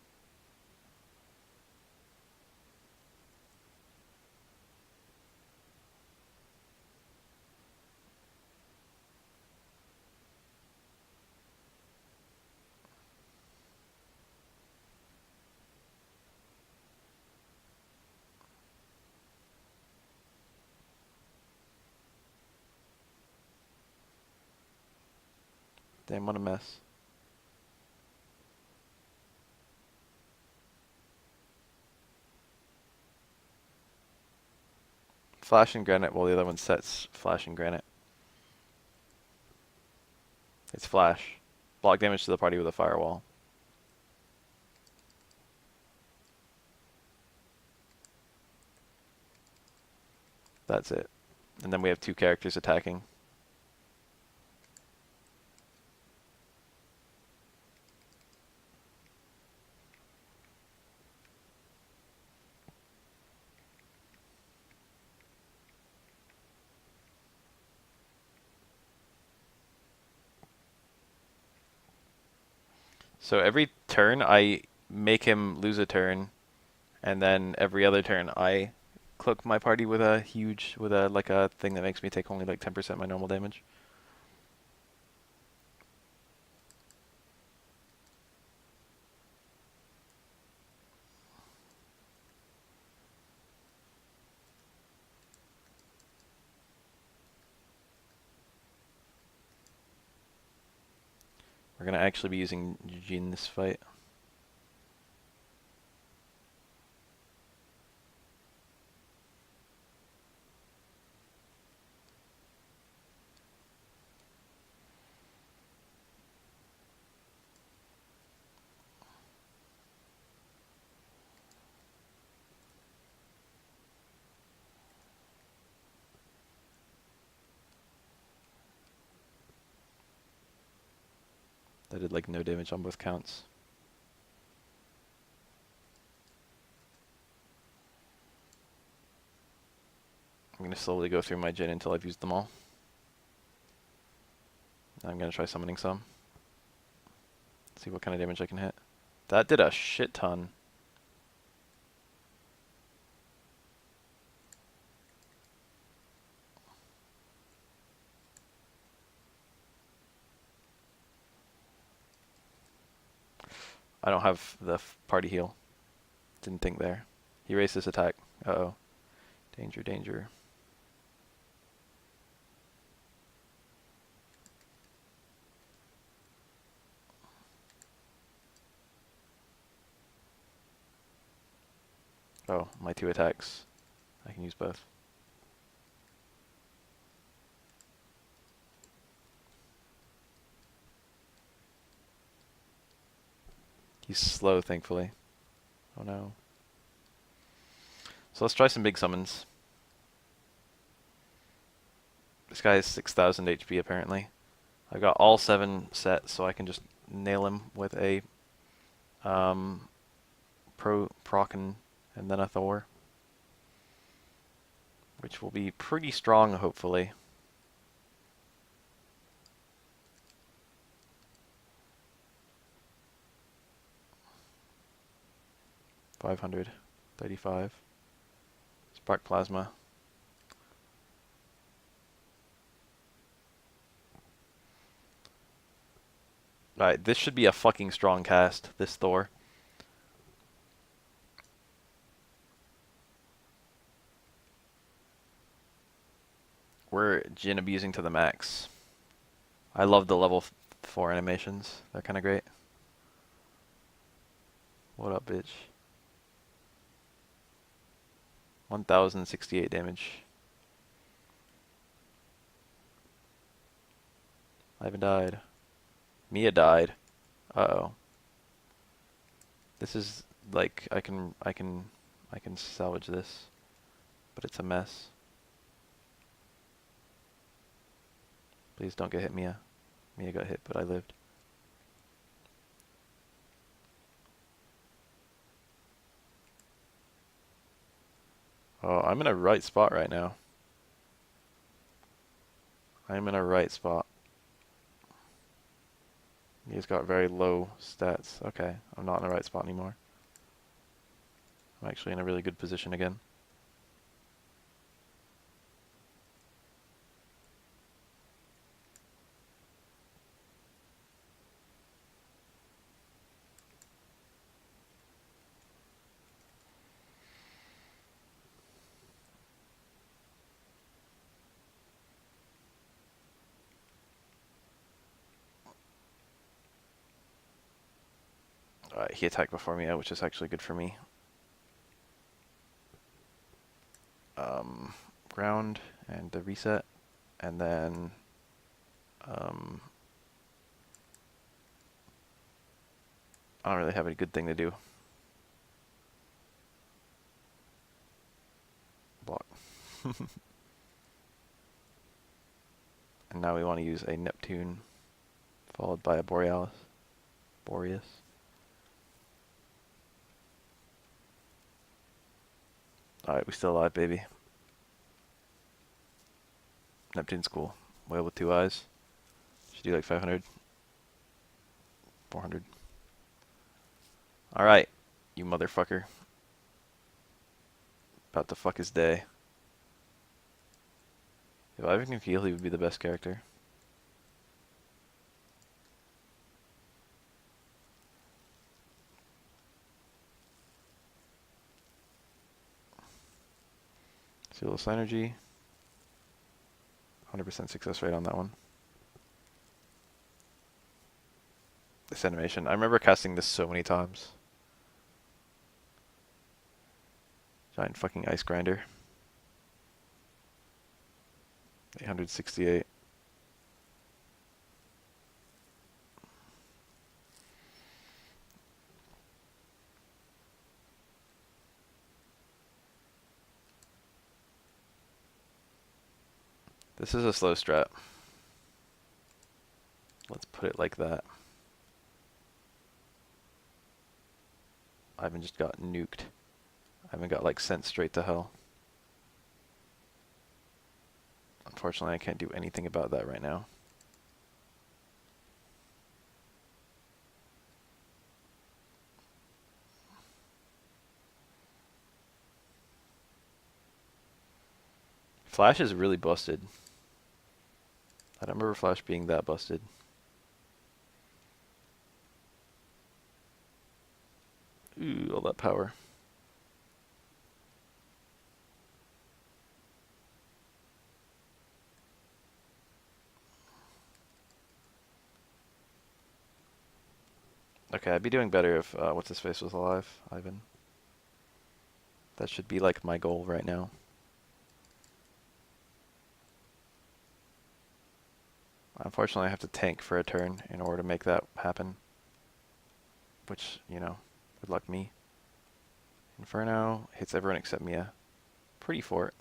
Damn, what a mess. Flash and Granite while the other one sets Flash and Granite. It's Flash. Block damage to the party with a firewall. That's it. And then we have 2 characters attacking. So every turn I make him lose a turn, and then every other turn I cloak my party with a like a thing that makes me take only like 10% my normal damage. We're gonna actually be using GG in this fight. That did like no damage on both counts. I'm gonna slowly go through my Jin until I've used them all. I'm gonna try summoning some. See what kind of damage I can hit. That did a shit ton. I don't have the party heal. Didn't think there. He raised his attack. Uh-oh. Danger, danger. Oh, my 2 attacks. I can use both. He's slow, thankfully. Oh no. So let's try some big summons. This guy has 6,000 HP apparently. I've got all 7 set, so I can just nail him with a proc and then a Thor. Which will be pretty strong, hopefully. $500, 35. Spark Plasma. Alright, this should be a fucking strong cast, this Thor. We're Jin abusing to the max. I love the level 4 animations. They're kind of great. What up, bitch? 1,068 damage. I haven't died. Mia died. Uh-oh. This is like I can salvage this, but it's a mess. Please don't get hit, Mia. Mia got hit, but I lived. Oh, I'm in a right spot right now. I'm in a right spot. He's got very low stats. Okay, I'm not in the right spot anymore. I'm actually in a really good position again. Alright, he attacked before me, which is actually good for me. Ground and the reset, and then I don't really have a good thing to do. Block. And now we want to use a Neptune, followed by a Borealis. Boreas. Alright, we still alive, baby. Neptune's cool. Whale with 2 eyes. Should do like 500. 400. Alright, you motherfucker. About to fuck his day. If Ivan can heal, he would be the best character. Seal synergy. 100% success rate on that one. This animation. I remember casting this so many times. Giant fucking ice grinder. 868. This is a slow strat. Let's put it like that. Ivan just got nuked. Ivan got like sent straight to hell. Unfortunately, I can't do anything about that right now. Flash is really busted. I don't remember Flash being that busted. Ooh, all that power. Okay, I'd be doing better if what's his face was alive, Ivan. That should be like my goal right now. Unfortunately, I have to tank for a turn in order to make that happen. Which, you know, good luck me. Inferno hits everyone except Mia. Pretty fort.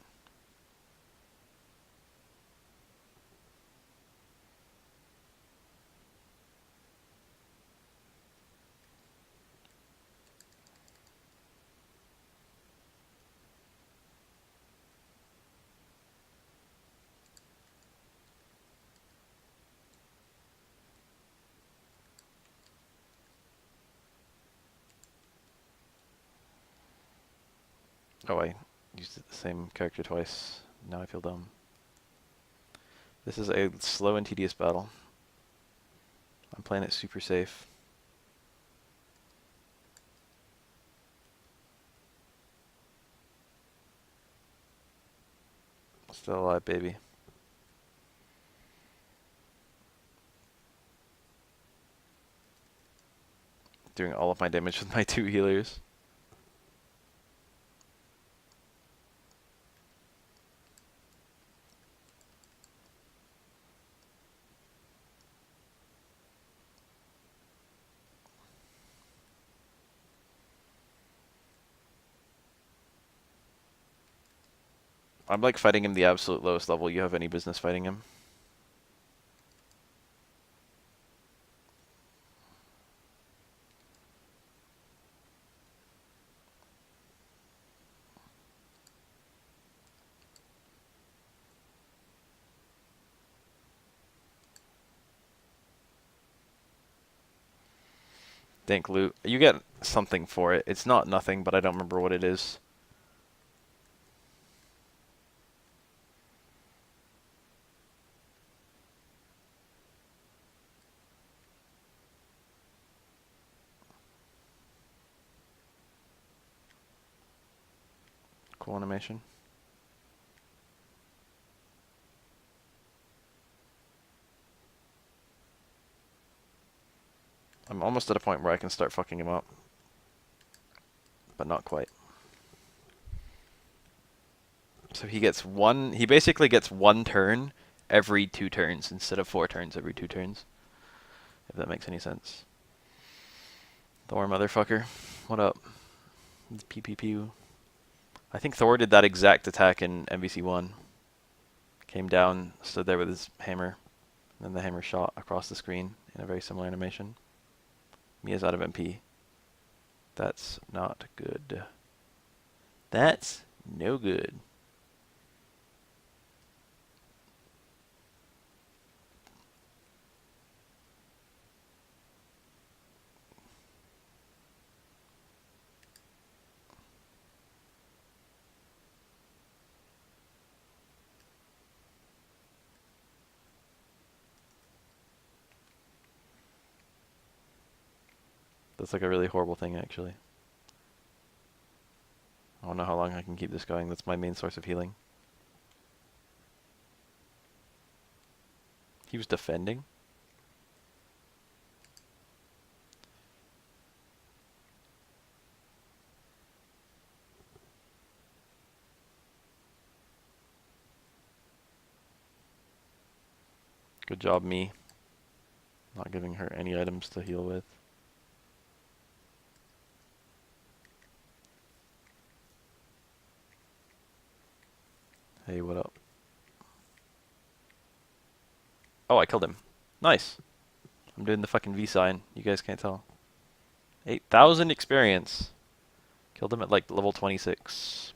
Oh, I used the same character twice. Now I feel dumb. This is a slow and tedious battle. I'm playing it super safe. Still alive, baby. Doing all of my damage with my 2 healers. I'm like fighting him the absolute lowest level you have any business fighting him. Dank loot. You get something for it. It's not nothing, but I don't remember what it is. Cool animation. I'm almost at a point where I can start fucking him up. But not quite. So he gets he basically gets 1 turn every 2 turns instead of 4 turns every 2 turns. If that makes any sense. Thor motherfucker. What up? Pew pew pew. I think Thor did that exact attack in MVC1. Came down, stood there with his hammer, and then the hammer shot across the screen in a very similar animation. Mia's out of MP. That's not good. That's no good. That's like a really horrible thing, actually. I don't know how long I can keep this going. That's my main source of healing. He was defending? Good job, me. Not giving her any items to heal with. Hey, what up? Oh, I killed him. Nice. I'm doing the fucking V sign. You guys can't tell. 8,000 experience. Killed him at like level 26.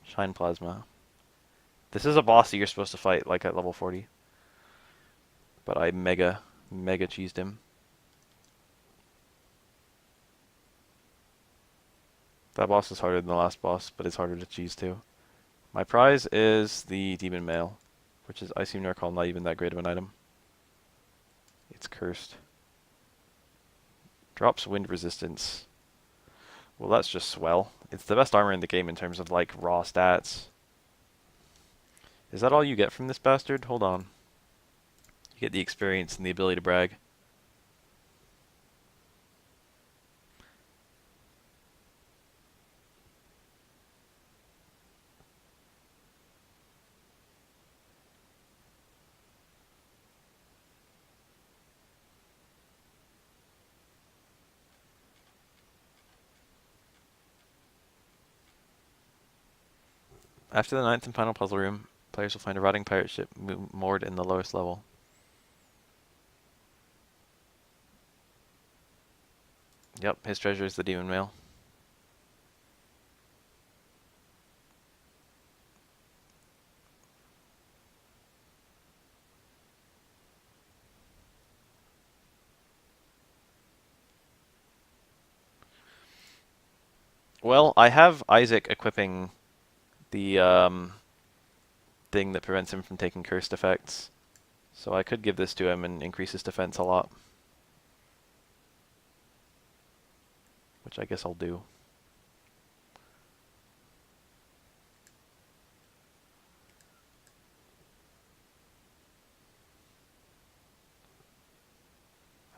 Shine Plasma. This is a boss that you're supposed to fight like at level 40. But I mega cheesed him. That boss is harder than the last boss, but it's harder to cheese too. My prize is the Demon Mail, which is, I seem to recall, not even that great of an item. It's cursed. Drops wind resistance. Well, that's just swell. It's the best armor in the game in terms of, like, raw stats. Is that all you get from this bastard? Hold on. You get the experience and the ability to brag. After the 9th and final puzzle room, players will find a rotting pirate ship moored in the lowest level. Yep, his treasure is the Demon Mail. Well, I have Isaac equipping the thing that prevents him from taking cursed effects. So I could give this to him and increase his defense a lot. Which I guess I'll do.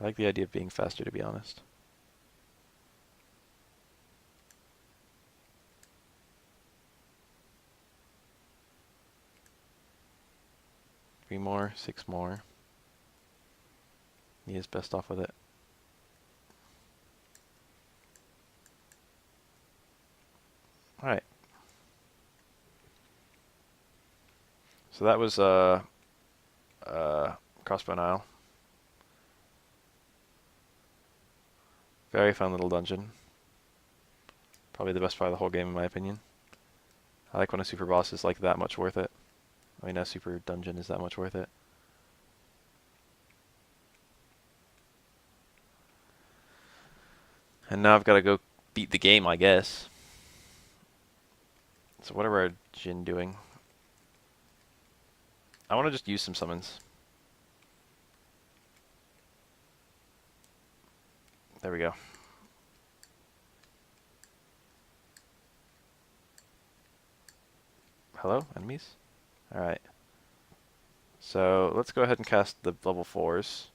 I like the idea of being faster, to be honest. Three more, 6 more. He is best off with it. Alright. So that was Crossbow Nile. Very fun little dungeon. Probably the best part of the whole game in my opinion. I like when a super boss is like that much worth it. I mean, a super dungeon is that much worth it. And now I've got to go beat the game, I guess. So what are our Jin doing? I want to just use some summons. There we go. Hello, enemies? Alright. So let's go ahead and cast the level 4s.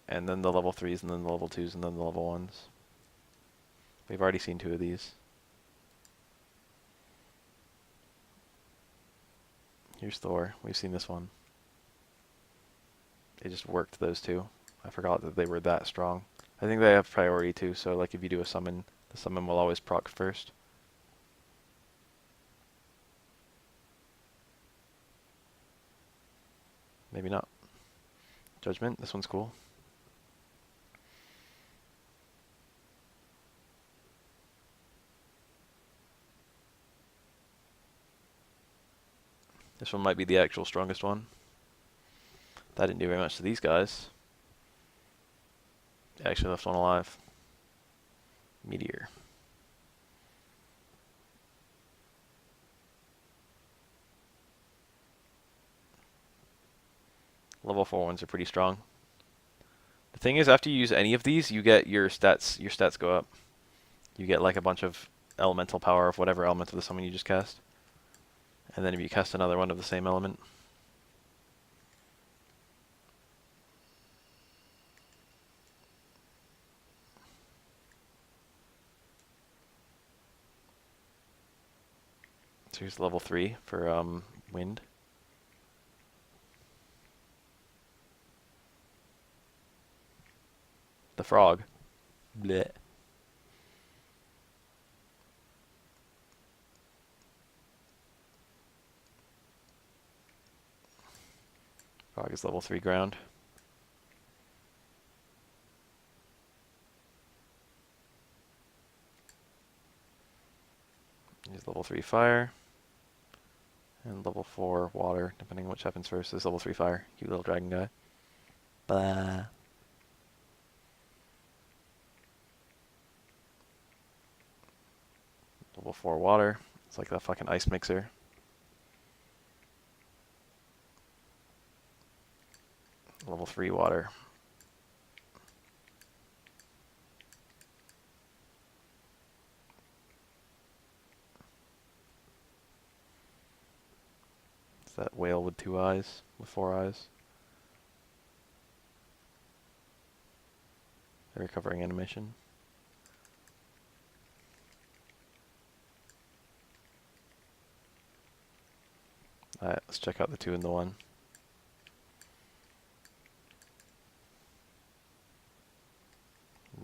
And then the level 3s, and then the level 2s, and then the level 1s. We've already seen 2 of these. Here's Thor. We've seen this one. It just worked, those 2. I forgot that they were that strong. I think they have priority too, so like if you do a summon, the summon will always proc first. Maybe not. Judgment, this one's cool. This one might be the actual strongest one. That didn't do very much to these guys. It actually left one alive. Meteor. Level 4 ones are pretty strong. The Thing is, after you use any of these, you get your stats. Your stats go up. You get like a bunch of elemental power of whatever element of the summon you just cast. And then if you cast another one of the same element. So here's level 3 for wind. The frog. Blech. Frog is level 3 ground. He's level 3 fire. And level 4 water, depending on which happens first. This is level 3 fire. Cute little dragon guy. Blah. Level 4 water. It's like that fucking ice mixer. Level 3 water. It's that whale with 2 eyes, with 4 eyes. A recovering animation. Alright, let's check out the 2 and the 1.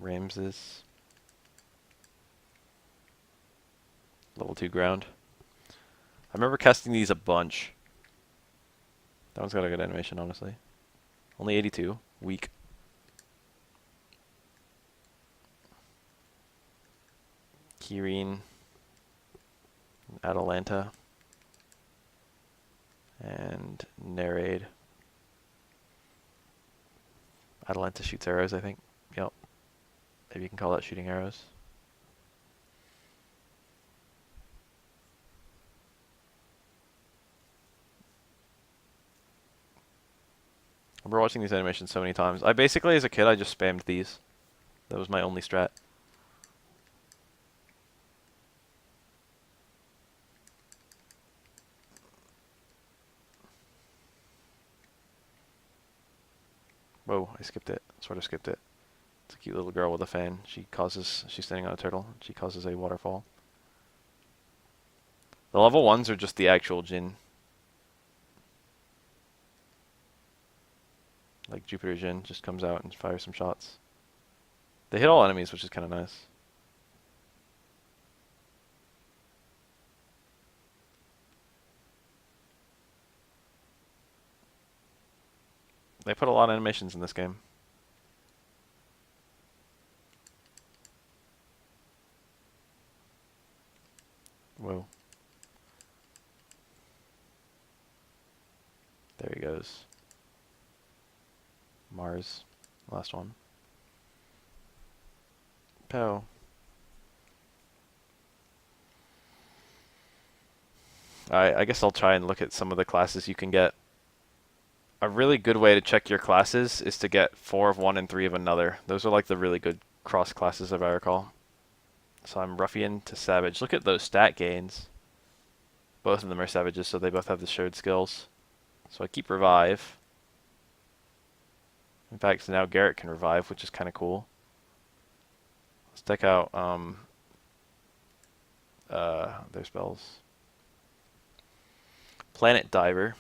Ramses. Level 2 ground. I remember casting these a bunch. That one's got a good animation, honestly. Only 82. Weak. Kireen. Atalanta. And Nereid. Atalanta shoots arrows, I think. Yep. Maybe you can call that shooting arrows. I remember watching these animations so many times. I basically, as a kid, I just spammed these. That was my only strat. Whoa, I skipped it. Sort of skipped it. It's a cute little girl with a fan. She's standing on a turtle. She causes a waterfall. The level 1s are just the actual Jin. Like Jupiter Jin just comes out and fires some shots. They hit all enemies, which is kind of nice. They put a lot of animations in this game. Whoa. There he goes. Mars. Last one. Pow. I guess I'll try and look at some of the classes you can get. A really good way to check your classes is to get 4 of one and 3 of another. Those are like the really good cross classes, if I recall. So I'm Ruffian to Savage. Look at those stat gains. Both of them are Savages, so they both have the shared skills. So I keep Revive. In fact, now Garrett can Revive, which is kind of cool. Let's check out their spells. Planet Diver.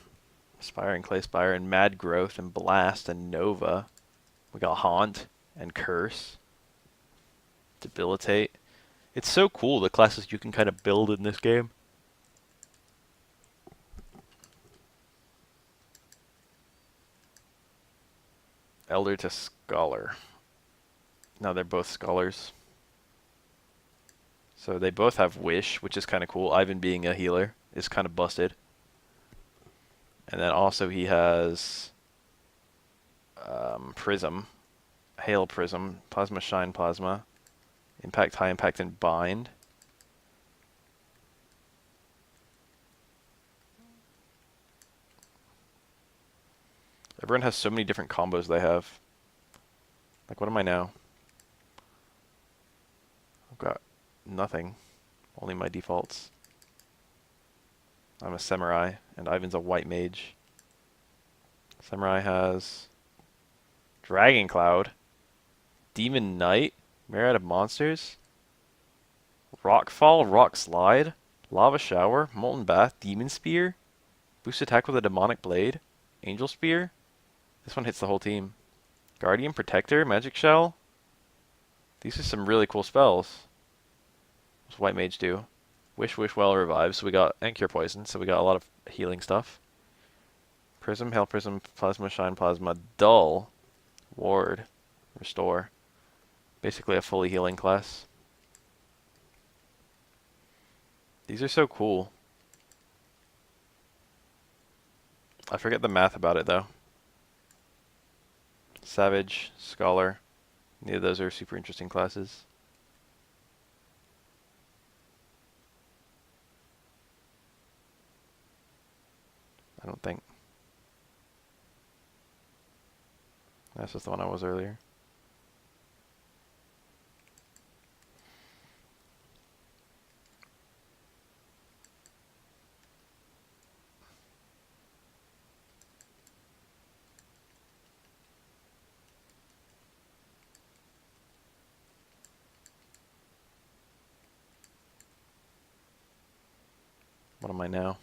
Aspiring Clay Spire, and Mad Growth, and Blast, and Nova. We got Haunt, and Curse. Debilitate. It's so cool, the classes you can kind of build in this game. Elder to Scholar. Now they're both Scholars. So they both have Wish, which is kind of cool. Ivan being a healer is kind of busted. And then also he has Prism, Hail Prism, Plasma Shine Plasma, Impact High Impact, and Bind. Everyone has so many different combos they have. Like, what am I now? I've got nothing. Only my defaults. I'm a samurai, and Ivan's a white mage. Samurai has Dragon Cloud, Demon Knight, Myriad of Monsters, Rockfall, Rock Slide, Lava Shower, Molten Bath, Demon Spear, Boost attack with a Demonic Blade, Angel Spear. This one hits the whole team. Guardian, Protector, Magic Shell. These are some really cool spells. What's White Mage do? Wish, Wish Well, Revive. So we got, and Cure Poison, so we got a lot of healing stuff. Prism, Hail Prism, Plasma, Shine Plasma, Dull, Ward, Restore. Basically a fully healing class. These are so cool. I forget the math about it though. Savage, Scholar. Neither of those are super interesting classes. I don't think. That's just the one I was earlier. What am I now?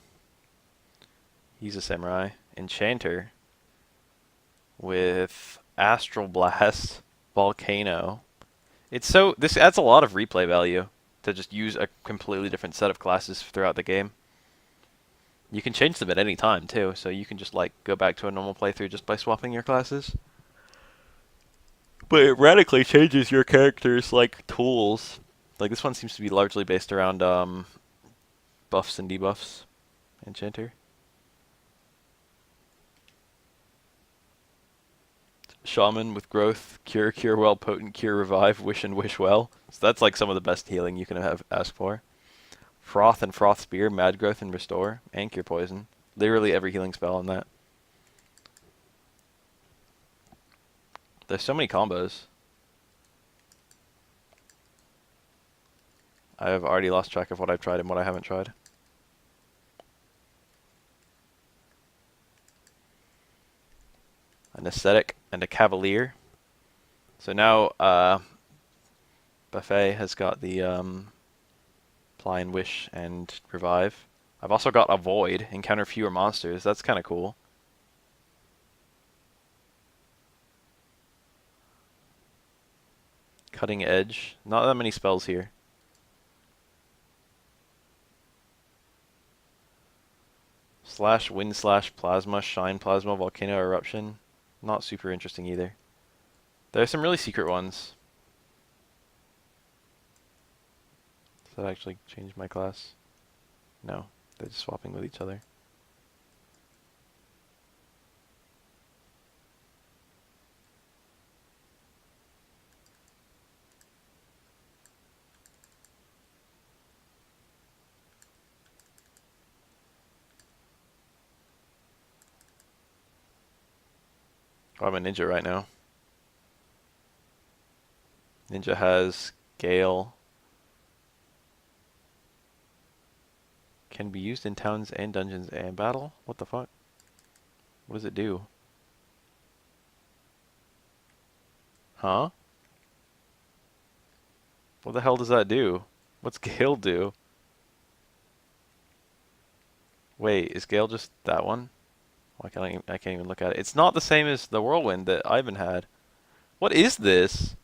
He's a samurai. Enchanter with Astral Blast, Volcano. It's so, this adds a lot of replay value to just use a completely different set of classes throughout the game. You can change them at any time too, so you can just like go back to a normal playthrough just by swapping your classes. But it radically changes your character's like tools. Like this one seems to be largely based around buffs and debuffs. Enchanter. Shaman with growth, cure, cure well, potent, cure, revive, wish and wish well. So that's like some of the best healing you can have ask for. Froth and froth spear, mad growth and restore, and cure poison. Literally every healing spell on that. There's so many combos. I have already lost track of what I've tried and what I haven't tried. An ascetic and a cavalier. So now Buffet has got the Ply and Wish and Revive. I've also got Avoid, encounter fewer monsters. That's kind of cool. Cutting Edge. Not that many spells here. Slash, Wind Slash, Plasma, Shine Plasma, Volcano Eruption. Not super interesting either. There are some really secret ones. Does that actually change my class? No, they're just swapping with each other. Oh, I'm a ninja right now. Ninja has Gale. Can be used in towns and dungeons and battle? What the fuck? What does it do? Huh? What the hell does that do? What's Gale do? Wait, is Gale just that one? I can't even look at it. It's not the same as the Whirlwind that Ivan had. What is this?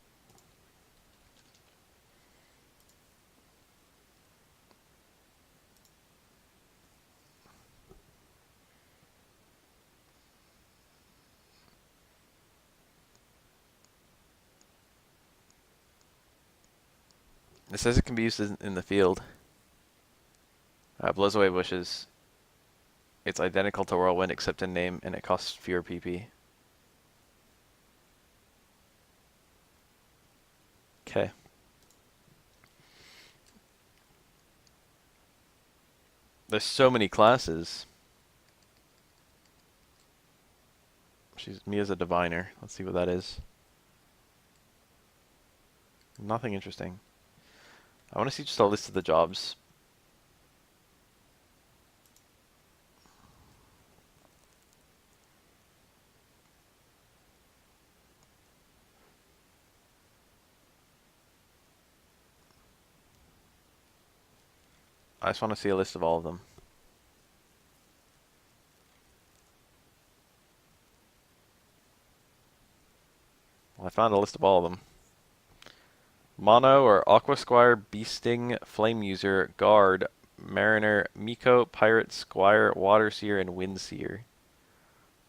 It says it can be used in the field. Blows away bushes. It's identical to Whirlwind except in name, and it costs fewer PP. Okay. There's so many classes. Mia's a diviner. Let's see what that is. Nothing interesting. I want to see just a list of the jobs. I just want to see a list of all of them. Well, I found a list of all of them. Mono or Aqua Squire, Beasting, Flame User, Guard, Mariner, Miko, Pirate, Squire, Water Seer, and Wind Seer.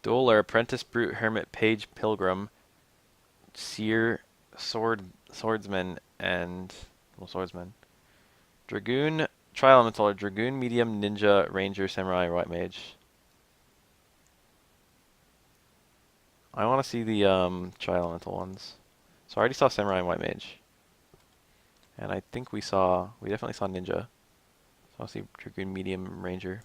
Duel or Apprentice, Brute, Hermit, Page, Pilgrim, Seer, Swordsman, and Swordsman. Dragoon, Tri-Elemental or Dragoon, Medium, Ninja, Ranger, Samurai, or White Mage. I want to see the Tri-Elemental ones. So I already saw Samurai and White Mage. And I think we definitely saw Ninja. So I'll see Dragoon, Medium, Ranger.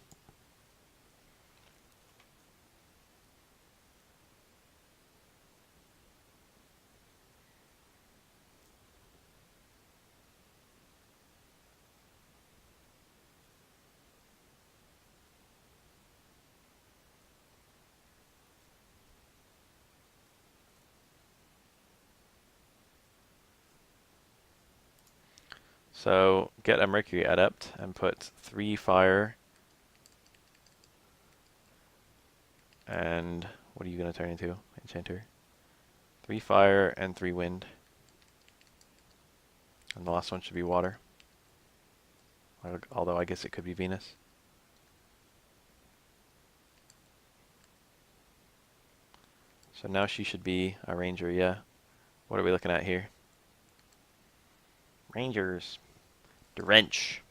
So get a Mercury Adept and put 3 fire. And what are you going to turn into, Enchanter? 3 fire and 3 wind. And the last one should be water. Although I guess it could be Venus. So now she should be a ranger, yeah. What are we looking at here? Rangers. Drench.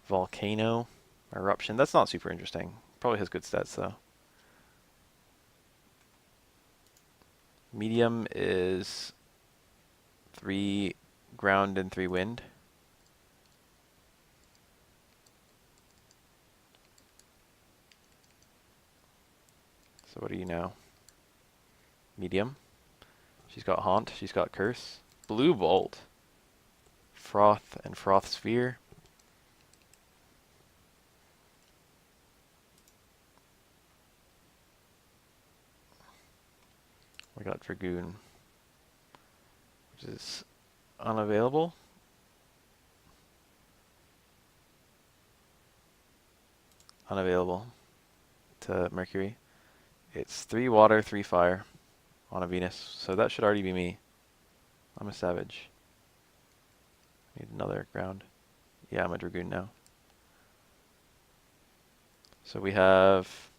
Volcano. Eruption. That's not super interesting. Probably has good stats though. Medium is 3 ground and 3 wind. So what are you now? Medium. She's got Haunt. She's got Curse. Blue Bolt. Froth and Froth Sphere. We got Dragoon, which is unavailable. Unavailable to Mercury. It's 3 water, 3 fire on a Venus, so that should already be me. I'm a savage. Need another ground. Yeah, I'm a Dragoon now. So we have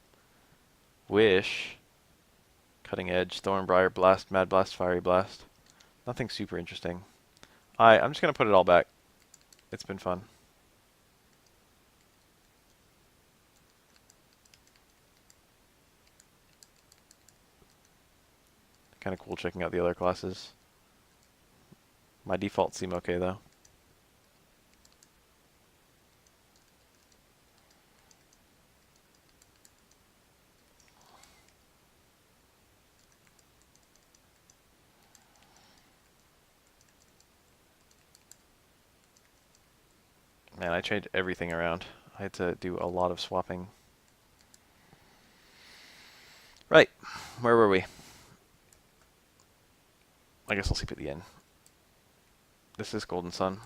Wish, Cutting Edge, Thornbriar, Blast, Mad Blast, Fiery Blast. Nothing super interesting. I'm just going to put it all back. It's been fun. Kind of cool checking out the other classes. My defaults seem okay though. Man, I changed everything around. I had to do a lot of swapping. Right, where were we? I guess I'll sleep at the end. This is Golden Sun.